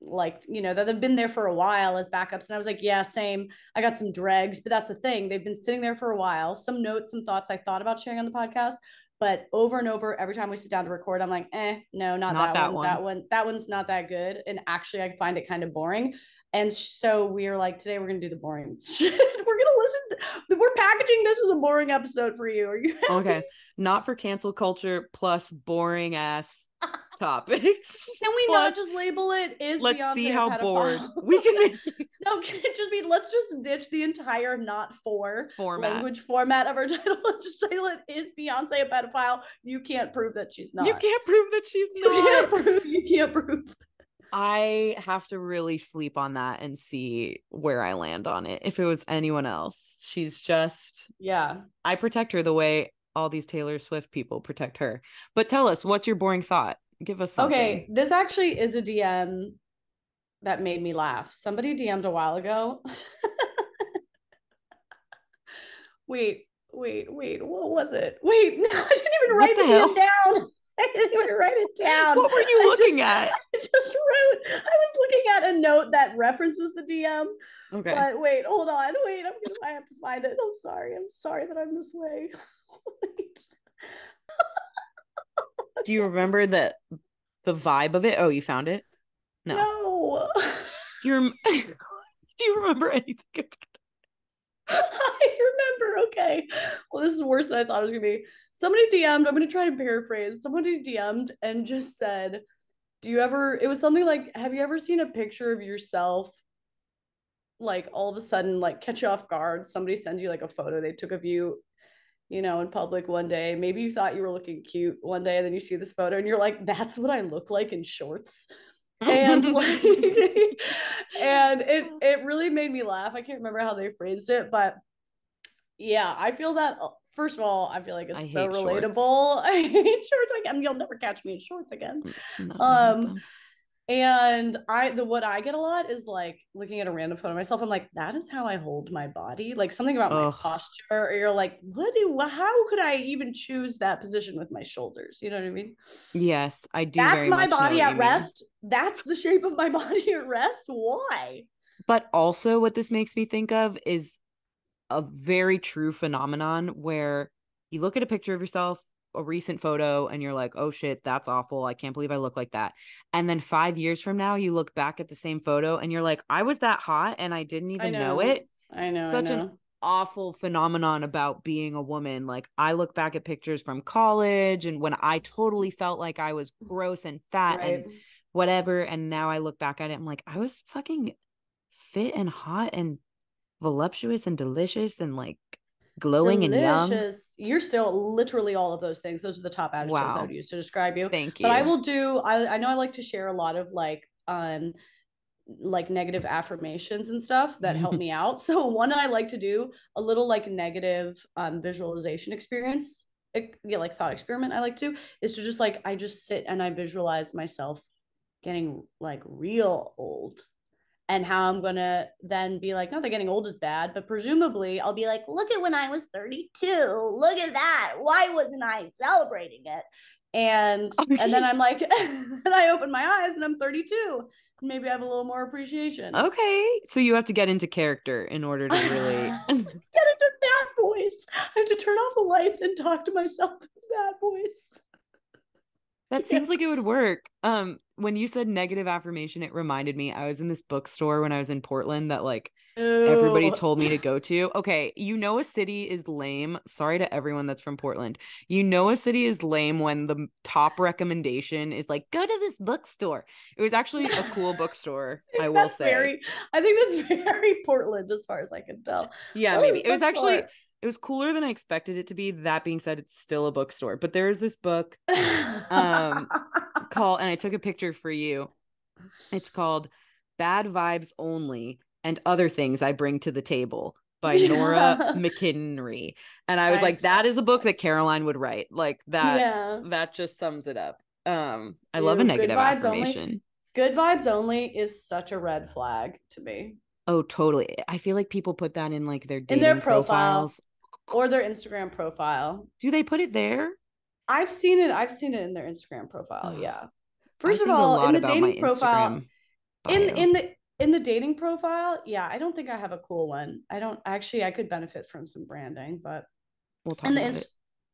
like that have been there for a while as backups." And I was like, yeah, same. I got some dregs, but that's the thing, they've been sitting there for a while, some notes, some thoughts I thought about sharing on the podcast, but over and over every time we sit down to record, I'm like, no, not Not that that one, one. that one's not that good, and actually I find it kind of boring. And so we are like, today we're gonna do the boring shit. We're gonna listen, we're packaging this as a boring episode for you. Are you happy? Okay. Not for cancel culture plus boring ass topics. Can we plus, not just label it, is let's Beyonce see a how pedophile? bored we can make it. No, can it just be, let's just ditch the entire not for language format of our title and just title it, is Beyonce a pedophile? You can't prove that she's not. You can't prove that she's not. You can't prove. I have to really sleep on that and see where I land on it. If it was anyone else, she's just, yeah. I protect her the way all these Taylor Swift people protect her. But tell us, what's your boring thought? Give us something. Okay, this actually is a DM that made me laugh. Somebody DM'd a while ago. wait, what was it? Wait, no, I didn't even write the DM down. I didn't even write it down. What were you looking at? I just wrote, I was looking at a note that references the DM. Okay. But wait, hold on. Wait, I have to find it. I'm sorry that I'm this way. Do you remember the vibe of it? Oh, you found it? No. Do you remember anything about it? I remember. Okay. Well, this is worse than I thought it was gonna be. Somebody DM'd, I'm gonna try to paraphrase. Somebody DM'd and just said, it was something like, have you ever seen a picture of yourself, like all of a sudden, like catch you off guard? Somebody sends you like a photo they took of you, in public one day. Maybe you thought you were looking cute one day, and then you see this photo and you're like, that's what I look like in shorts. And like and it really made me laugh. I can't remember how they phrased it, but yeah, I feel that. First of all, I feel like it's so relatable. I hate shorts. You'll never catch me in shorts again. No, and what I get a lot is like looking at a random photo of myself. I'm like, that is how I hold my body. Like something about my posture, or you're like, how could I even choose that position with my shoulders? You know what I mean? Yes, I do. That's my body at rest. That's the shape of my body at rest. Why? But also what this makes me think of is a very true phenomenon where you look at a picture of yourself, a recent photo, and you're like, oh shit, that's awful. I can't believe I look like that. And then 5 years from now, you look back at the same photo and you're like, I was that hot and I didn't even know it. I know. Such an awful phenomenon about being a woman. Like I look back at pictures from college and when I totally felt like I was gross and fat and whatever. And now I look back at it, I'm like, I was fucking fit and hot and voluptuous and delicious and like glowing and young. You're still literally all of those things. Those are the top adjectives I would use to describe you. Thank you. But I will do, I know I like to share a lot of like negative affirmations and stuff that help me out. So one I like to do, a little like negative visualization experience, like thought experiment I like to, is to just like, I just sit and I visualize myself getting like real old. And how I'm going to then be like, not that getting old is bad, but presumably I'll be like, look at when I was 32. Look at that. Why wasn't I celebrating it? And then I'm like, and I open my eyes and I'm 32. Maybe I have a little more appreciation. Okay. So you have to get into character in order to really get into that voice. I have to turn off the lights and talk to myself in that voice. That seems like it would work. When you said negative affirmation, it reminded me I was in this bookstore when I was in Portland that like everybody Ew. told me to go to. Okay, you know a city is lame. Sorry to everyone that's from Portland. You know a city is lame when the top recommendation is like go to this bookstore. It was actually a cool bookstore, I will say. I think that's very Portland as far as I can tell. Yeah, Go maybe. to It was this actually bookstore. it was cooler than I expected it to be. That being said, it's still a bookstore. But there is this book um called, and I took a picture for you. It's called Bad Vibes Only and Other Things I Bring to the Table by Nora Yeah. McInerney. And I was I like, that is a book that yes. Caroline would write. Like Yeah. that just sums it up. I love a Ew, good negative vibes only. affirmation. Good vibes only is such a red flag to me. Oh, totally. I feel like people put that in like their In their dating profile profiles. or their Instagram profile. Do they put it there? I've seen it. I've seen it in their Instagram profile. Oh, Yeah. I First of think a all, in lot the about my dating profile, Instagram in bio. in the in the dating profile, yeah, I don't think I have a cool one. I don't actually. I could benefit from some branding, but We'll talk in the about it.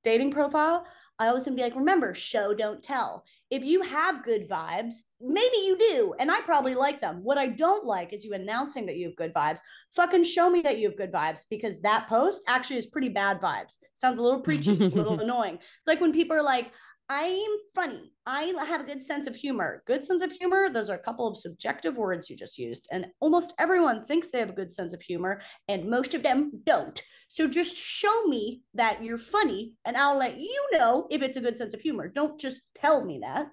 dating profile, I always can be like, remember, show don't tell. If you have good vibes, maybe you do, and I probably like them. What I don't like is you announcing that you have good vibes. Fucking show me that you have good vibes, because that post actually is pretty bad vibes. Sounds a little preachy, a little annoying. It's like when people are like, I'm funny. I have a good sense of humor. Good sense of humor, those are a couple of subjective words you just used. And almost everyone thinks they have a good sense of humor, and most of them don't. So just show me that you're funny, and I'll let you know if it's a good sense of humor. Don't just tell me that.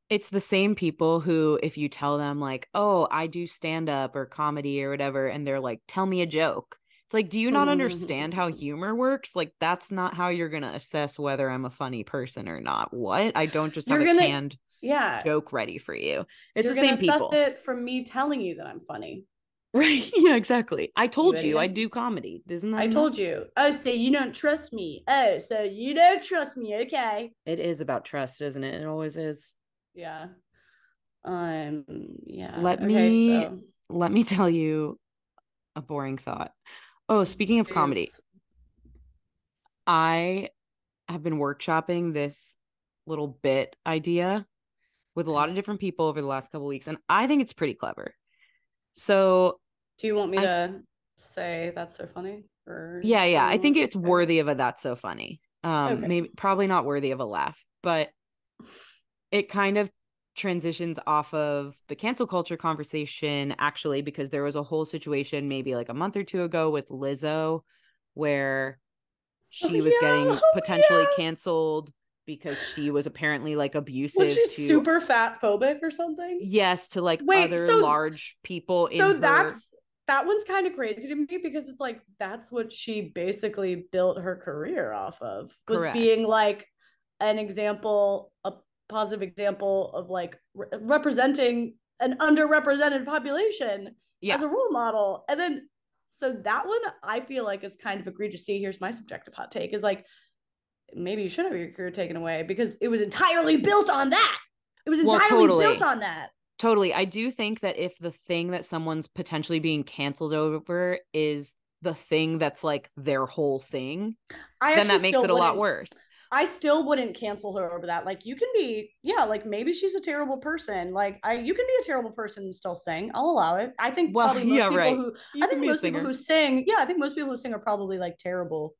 It's the same people who, if you tell them, like, oh, I do stand up or comedy or whatever, and they're like, tell me a joke. It's like, do you not understand how humor works? Like, that's not how you're going to assess whether I'm a funny person or not. What? I don't just have You're a gonna, canned yeah, joke ready for you. It's you're the gonna same assess people. it from me telling you that I'm funny. Right. Yeah, exactly. I You told you I idiot. do comedy. Isn't that I enough? told you. Oh, so you don't trust me. Oh, so you don't trust me. Okay. It is about trust, isn't it? It always is. Yeah. Yeah. Let Okay, me so let me tell you a boring thought. Oh, speaking of comedy, please. I have been workshopping this little bit idea with a lot of different people over the last couple of weeks, and I think it's pretty clever. So Do you want me I to say that's so funny? Or yeah, I think it's okay. worthy of a that's so funny. Okay. Maybe probably not worthy of a laugh, but it kind of transitions off of the cancel culture conversation actually, because there was a whole situation maybe like a month or two ago with Lizzo where Oh she was yeah. getting Oh potentially yeah. canceled because she was apparently like Was abusive she to, super fat phobic or something? yes, to like Wait, other large people in so her. that one's kind of crazy to me, because it's like that's what she basically built her career off of, was being Correct. like an example, a positive example of like representing an underrepresented population Yeah. as a role model. And then so that one I feel like is kind of egregious. See, here's my subjective hot take, is like maybe you should have your career taken away, because it was entirely built on that. It was Well, entirely built totally. on that. Totally. I do think that if the thing that someone's potentially being canceled over is the thing that's like their whole thing, I then actually that makes still it a lot wouldn't worse. I still wouldn't cancel her over that. Like you can be, yeah, like maybe she's a terrible person. Like you can be a terrible person and still sing. I'll allow it. Well, yeah, right. You I can think be a most people singer. who sing, yeah, I think most people who sing are probably like terrible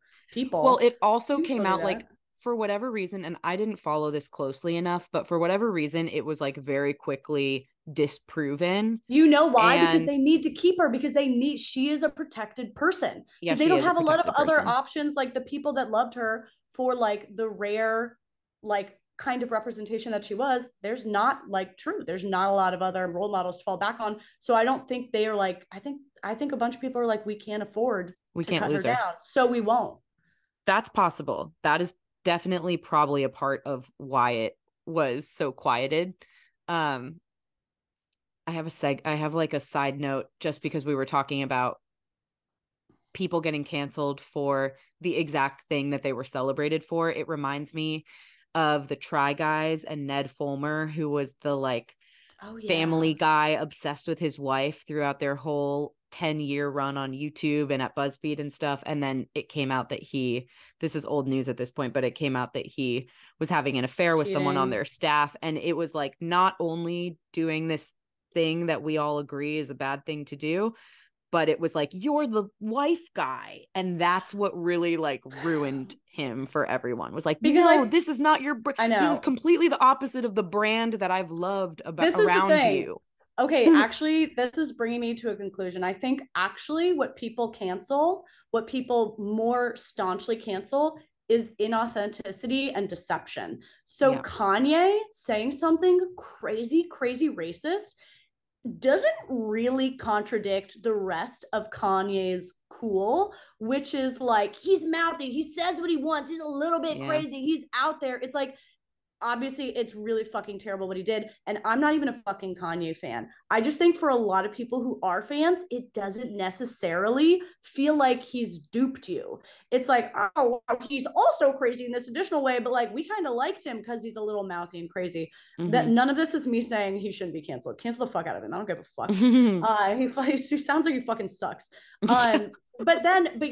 Well, people. it also You can came still do out that. like for whatever reason, and I didn't follow this closely enough, but for whatever reason, it was like very quickly disproven. You know why? Because And they need to keep her, because she is a protected person, yeah, because they she don't is a have a lot of protected other person. options, like the people that loved her for like the rare like kind of representation that she was. There's not like true. There's not a lot of other role models to fall back on. So I don't think they are like, I think a bunch of people are like, we can't afford We to can't cut her lose her. down. So we won't. That's possible. That is definitely probably a part of why it was so quieted. Um, I have like a side note just because we were talking about people getting canceled for the exact thing that they were celebrated for. It reminds me of the Try Guys and Ned Fulmer, who was the like Oh family yeah. guy obsessed with his wife throughout their whole 10-year run on YouTube and at BuzzFeed and stuff. And then it came out that this is old news at this point, but it came out that he was having an affair with someone on Cheating. their staff. And it was like not only doing this thing that we all agree is a bad thing to do, but it was like, you're the wife guy. And that's what really like ruined him for everyone. Was like, Because no, this is not your I this is know. completely the opposite of the brand that I've loved about This is the around thing. you. Okay, actually, this is bringing me to a conclusion. I think actually what people cancel, what people more staunchly cancel, is inauthenticity and deception. So Yeah. Kanye saying something crazy, crazy racist doesn't really contradict the rest of Kanye's cool, which is like he's mouthy, he says what he wants, he's a little bit Yeah. crazy, he's out there. It's like obviously it's really fucking terrible what he did, and I'm not even a fucking Kanye fan. I just think for a lot of people who are fans, it doesn't necessarily feel like he's duped you. It's like, oh wow, he's also crazy in this additional way, but like we kind of liked him because he's a little mouthy and crazy. That Mm-hmm. none of this is me saying he shouldn't be canceled. Cancel the fuck out of him. I don't give a fuck. He sounds like he fucking sucks. But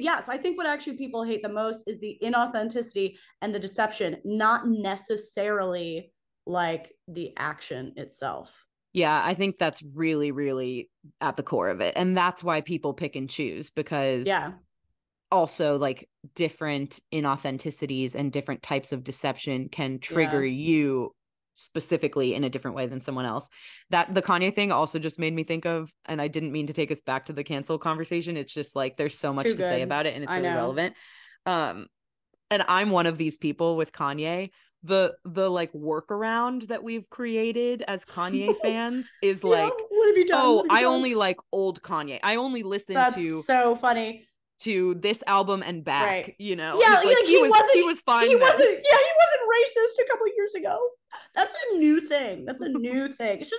yes, I think what actually people hate the most is the inauthenticity and the deception, not necessarily like the action itself. Yeah, I think that's really, really at the core of it. And that's why people pick and choose, because Yeah. also like different inauthenticities and different types of deception can trigger Yeah. you specifically in a different way than someone else. That the Kanye thing also just made me think of, and I didn't mean to take us back to the cancel conversation. It's just like there's so It's much too to say good. about it and it's I really know. relevant. Um, and I'm one of these people with Kanye. The like workaround that we've created as Kanye fans is Yeah. like, What have you done? oh, What have you I done? only like old Kanye. I only listen That's so funny. to this album and back, Right. you know. Yeah, And it's like like he he wasn't was fine then. yeah, he wasn't racist a couple of years ago. That's a new thing. That's a new thing. It's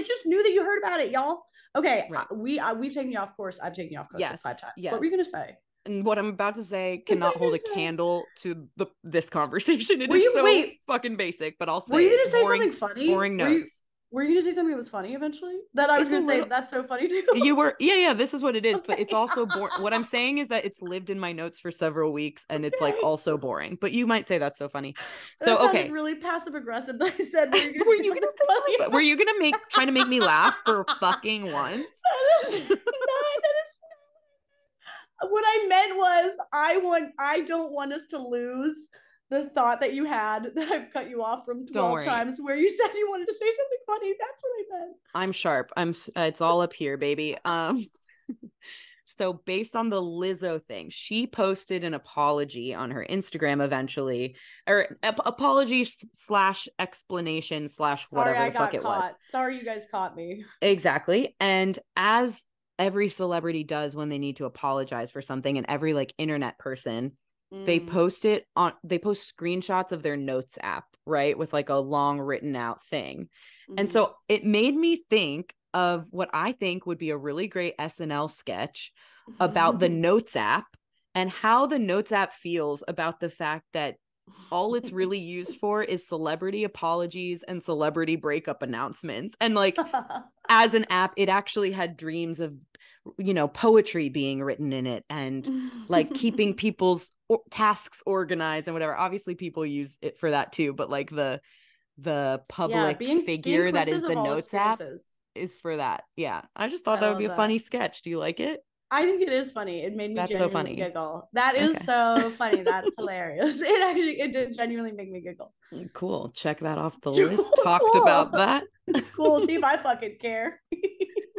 just new that you heard about it, y'all. Okay, Right. we've taken you off course. I've taken you off course like Yes. 5 times. What were you Yes. gonna say? And what I'm about to say What were cannot you hold a gonna say? candle to this conversation. It Were is you so wait? fucking basic, but I'll Were say you it. gonna say something funny? Boring notes. Were you gonna say something that was funny eventually? That I was It's a gonna say little that's so funny too. you were yeah, this is what it is, but it's Okay. also boring. What I'm saying is that it's lived in my notes for several weeks and it's like Okay. also boring. But you might say that's so funny. So That sounded okay. really passive aggressive that I said, were you gonna Were say you something gonna say funny? something? Were you gonna make trying to make me laugh for fucking once? That is not that is what I meant was I don't want us to lose the thought that you had that I've cut you off from Don't 12 worry. times where you said you wanted to say something funny. That's what I meant. I'm sharp. It's all up here, baby. So based on the Lizzo thing, she posted an apology on her Instagram eventually, or apology slash explanation slash Sorry, whatever I the fuck got it was. caught. Sorry, you guys caught me. Exactly. And as every celebrity does when they need to apologize for something, and every like internet person, they Mm. post screenshots of their notes app, right? With like a long written out thing. And Mm-hmm. so it made me think of what I think would be a really great SNL sketch about the Notes app and how the Notes app feels about the fact that all it's really used for is celebrity apologies and celebrity breakup announcements. And like as an app, it actually had dreams of, poetry being written in it and like keeping people's tasks organized and whatever. Obviously people use it for that too, but like the Yeah, public be figure that inclusive is of the all Notes app experiences. is for that. Yeah. I just thought I that would be love a that. funny sketch. Do you like it? I think it is funny. It made me That's so genuinely funny. giggle. That is Okay. so funny. That's hilarious. It did genuinely make me giggle. Cool. Check that off the list. Cool, Talked cool. about that. Cool. See if I fucking care.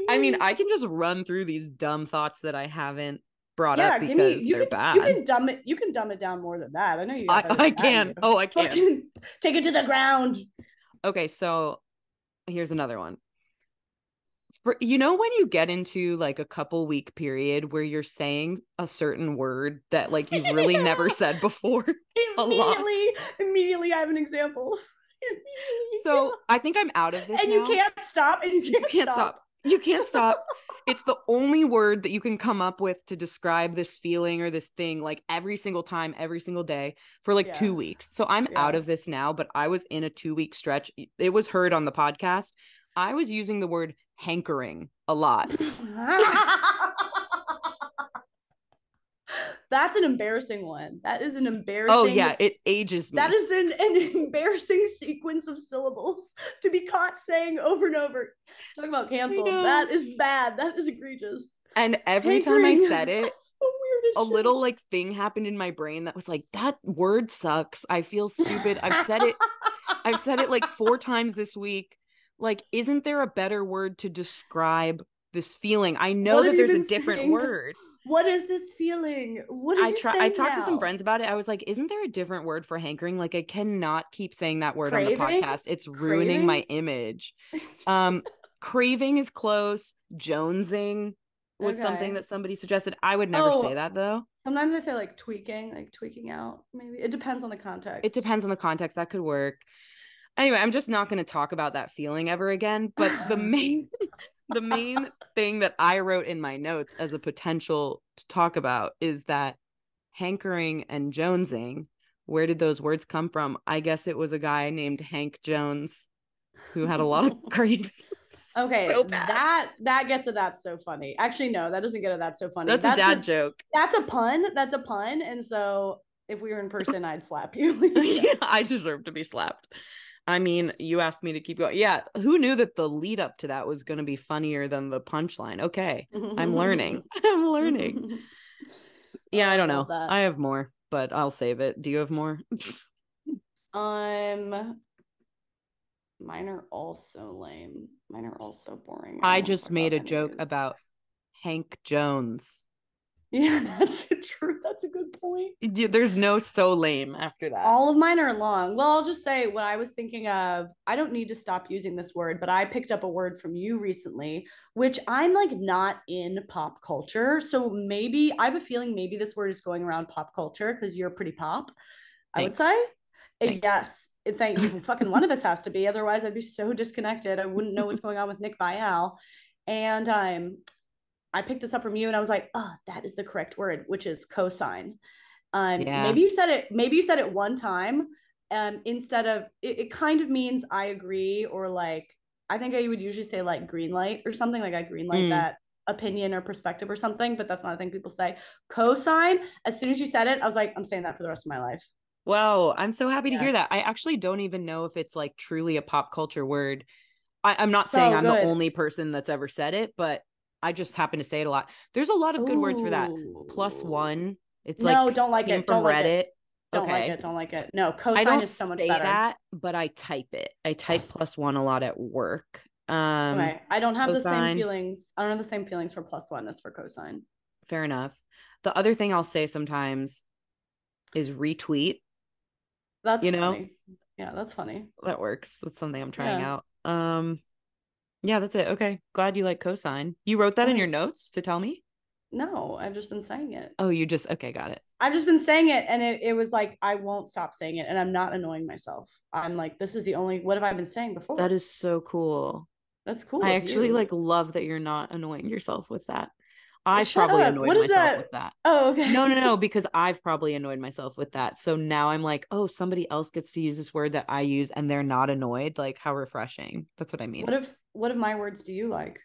I mean, I can just run through these dumb thoughts that I haven't brought up Yeah, give me because they're you bad. can dumb it down more than that. I know you got better I than that in you. can. Oh, I can. Fucking take it to the ground. Okay, so here's another one. When you get into like a couple week period where you're saying a certain word that like you've really never said before a lot. Immediately I have an example. So I think I'm out of this And now. you can't stop and you can't stop. You can't stop. It's the only word that you can come up with to describe this feeling or this thing like every single time, every single day for like 2 weeks. So I'm out Yeah. of this now, but I was in a 2 week stretch. It was heard on the podcast. I was using the word hankering a lot. That's an embarrassing one. That is an Oh embarrassing. yeah, it ages me. That is an embarrassing sequence of syllables to be caught saying over and over. Talk about canceled. That is bad. That is egregious. And every time I said it, a little like thing happened in my brain that was like, that word sucks. I feel stupid. I've said it like 4 times this week. Like, isn't there a better word to describe this feeling? I know that there's a different word. What is this feeling? What are you saying? I talked to some friends about it. I was like, isn't there a different word for hankering? Like, I cannot keep saying that word on the podcast. It's ruining my image. Craving is close. Jonesing was something that somebody suggested. I would never say that though. Sometimes I say like tweaking out. Maybe it depends on the context. It depends on the context. That could work. Anyway, I'm just not going to talk about that feeling ever again. But the main thing that I wrote in my notes as a potential to talk about is that hankering and jonesing. Where did those words come from? I guess it was a guy named Hank Jones who had a lot of cravings. Okay, so that gets it. That's so funny. Actually, no, that doesn't get it. That's so funny. That's a dad joke. That's a pun. That's a pun. And so if we were in person, I'd slap you. Yeah, I deserve to be slapped. I mean, you asked me to keep going. Yeah, who knew that the lead up to that was going to be funnier than the punchline? Okay, I'm learning. I'm learning. Yeah, I don't know. I have more, but I'll save it. Do you have more? Mine are also lame. Mine are also boring. I just made a joke about Hank Jones. Yeah, that's true. That's a good point. There's no so lame after that. All of mine are long. Well, I'll just say what I was thinking of. I don't need to stop using this word, but I picked up a word from you recently, which I'm like not in pop culture. So maybe I have a feeling maybe this word is going around pop culture because you're pretty pop. I would say. Yes. Thank you. Fucking one of us has to be. Otherwise, I'd be so disconnected. I wouldn't know what's going on with Nick Viall. And I picked this up from you and I was like, oh, that is the correct word, which is cosign. Maybe you said it one time. Instead of it kind of means I agree, or like I think I would usually say like green light or something, like I green light that opinion or perspective or something, but that's not a thing people say. Cosign, as soon as you said it, I was like, I'm saying that for the rest of my life. Wow, I'm so happy to hear that. I actually don't even know if it's like truly a pop culture word. I'm not saying I'm the only person that's ever said it, but I just happen to say it a lot. There's a lot of good words for that. +1. It's like don't like it. From Reddit. Don't like it. No, cosign is so much better. I don't say that, but I type it. I type +1 a lot at work. Okay. I don't have the same feelings. I don't have the same feelings for +1 as for cosign. Fair enough. The other thing I'll say sometimes is retweet. That's funny. Yeah, that's funny. That works. That's something I'm trying out. Yeah, that's it. Okay. Glad you like cosign. You wrote that in your notes to tell me? No, I've just been saying it. Oh, you just okay, got it. I've just been saying it, and it was like I won't stop saying it, and I'm not annoying myself. I'm like, this is the only what have I been saying before? That is so cool. That's cool. I actually like love that you're not annoying yourself with that. I've probably annoyed myself with that. Oh, okay. No, because I've probably annoyed myself with that. So now I'm like, oh, somebody else gets to use this word that I use and they're not annoyed. Like, how refreshing. That's what I mean. What of my words do you like?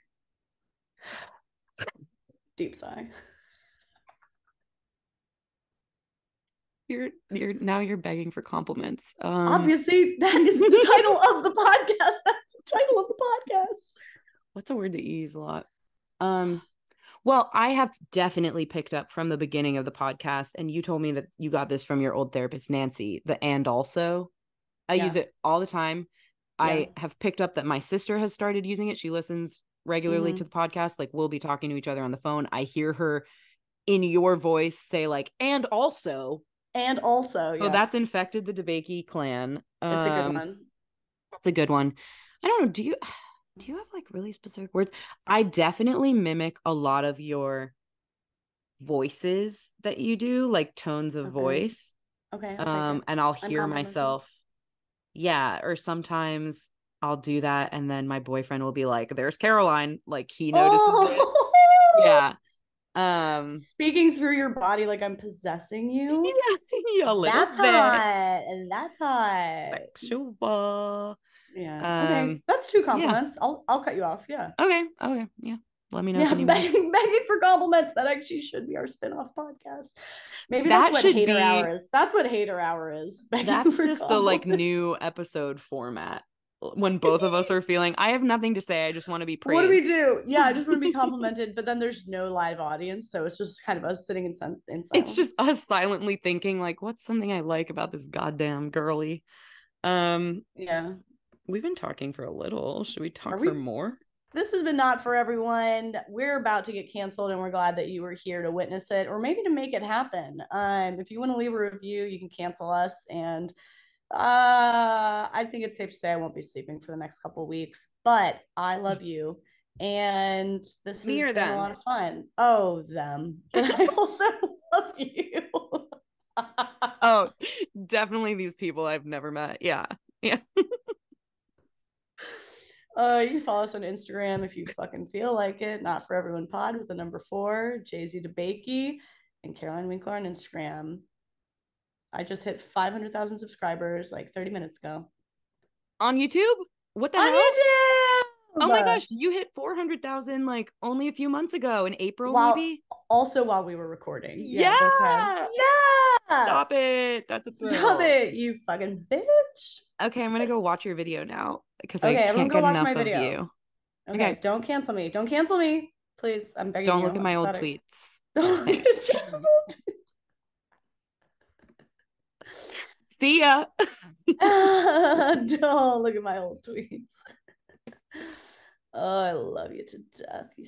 Deep sigh. You're begging for compliments. Obviously, that is the title of the podcast. That's the title of the podcast. What's a word that you use a lot? Well, I have definitely picked up from the beginning of the podcast, and you told me that you got this from your old therapist, Nancy, the and also. I use it all the time. Yeah. I have picked up that my sister has started using it. She listens regularly to the podcast. Like, we'll be talking to each other on the phone. I hear her in your voice say like, and also. And also, yeah. So that's infected the DeBakey clan. It's a good one. It's a good one. I don't know. Do you have like really specific words? I definitely mimic a lot of your voices that you do, like tones of voice. Okay. And I'll hear myself. Yeah. Or sometimes I'll do that. And then my boyfriend will be like, there's Caroline. Like, he notices it. Yeah. Speaking through your body like I'm possessing you. Yeah, a little that's bit. Hot. That's hot. Sexual. Yeah. Okay. That's 2 compliments. Yeah. I'll cut you off. Yeah. Okay. Yeah. Let me know if Yeah, anyone. begging for compliments. That actually should be our spin-off podcast. Maybe That that's what should hater be. hour is. That's what hater hour is. Begging That's for just a like compliments. new episode format. When both of us are feeling, I have nothing to say. I just want to be What do we praised. do? Yeah, I just want to be complimented, but then there's no live audience, so it's just kind of us sitting in It's silence. just us silently thinking, like, what's something I like about this goddamn girly? Yeah. We've been talking for a little. Should we talk Are for we? more? This has been not for everyone. We're about to get canceled, and we're glad that you were here to witness it, or maybe to make it happen. If you want to leave a review, you can cancel us, and I think it's safe to say I won't be sleeping for the next couple of weeks, but I love you. And this Me has or been a them? lot of fun. Oh, them. But I also love you. Oh, definitely these people I've never met. Yeah. Yeah. You can follow us on Instagram if you fucking feel like it. Not for everyone pod with the number 4, Jay-Z DeBakey, and Caroline Winkler on Instagram. I just hit 500,000 subscribers like 30 minutes ago. On YouTube? What the On hell? YouTube! Oh my gosh, you hit 400,000 like only a few months ago in April, While maybe? also while we were recording. Yeah. Both times. Yeah. Stop it. That's a thrill. Stop it, you fucking bitch. Okay, I'm gonna go watch your video now because I Okay, everyone can't go get watch enough my of video. you. Okay, don't cancel me. Don't cancel me. Please, I'm begging you. Don't look at my old pathetic. tweets. Don't look at Jess's old tweets. See ya. Don't look at my old tweets. Oh, I love you to death, you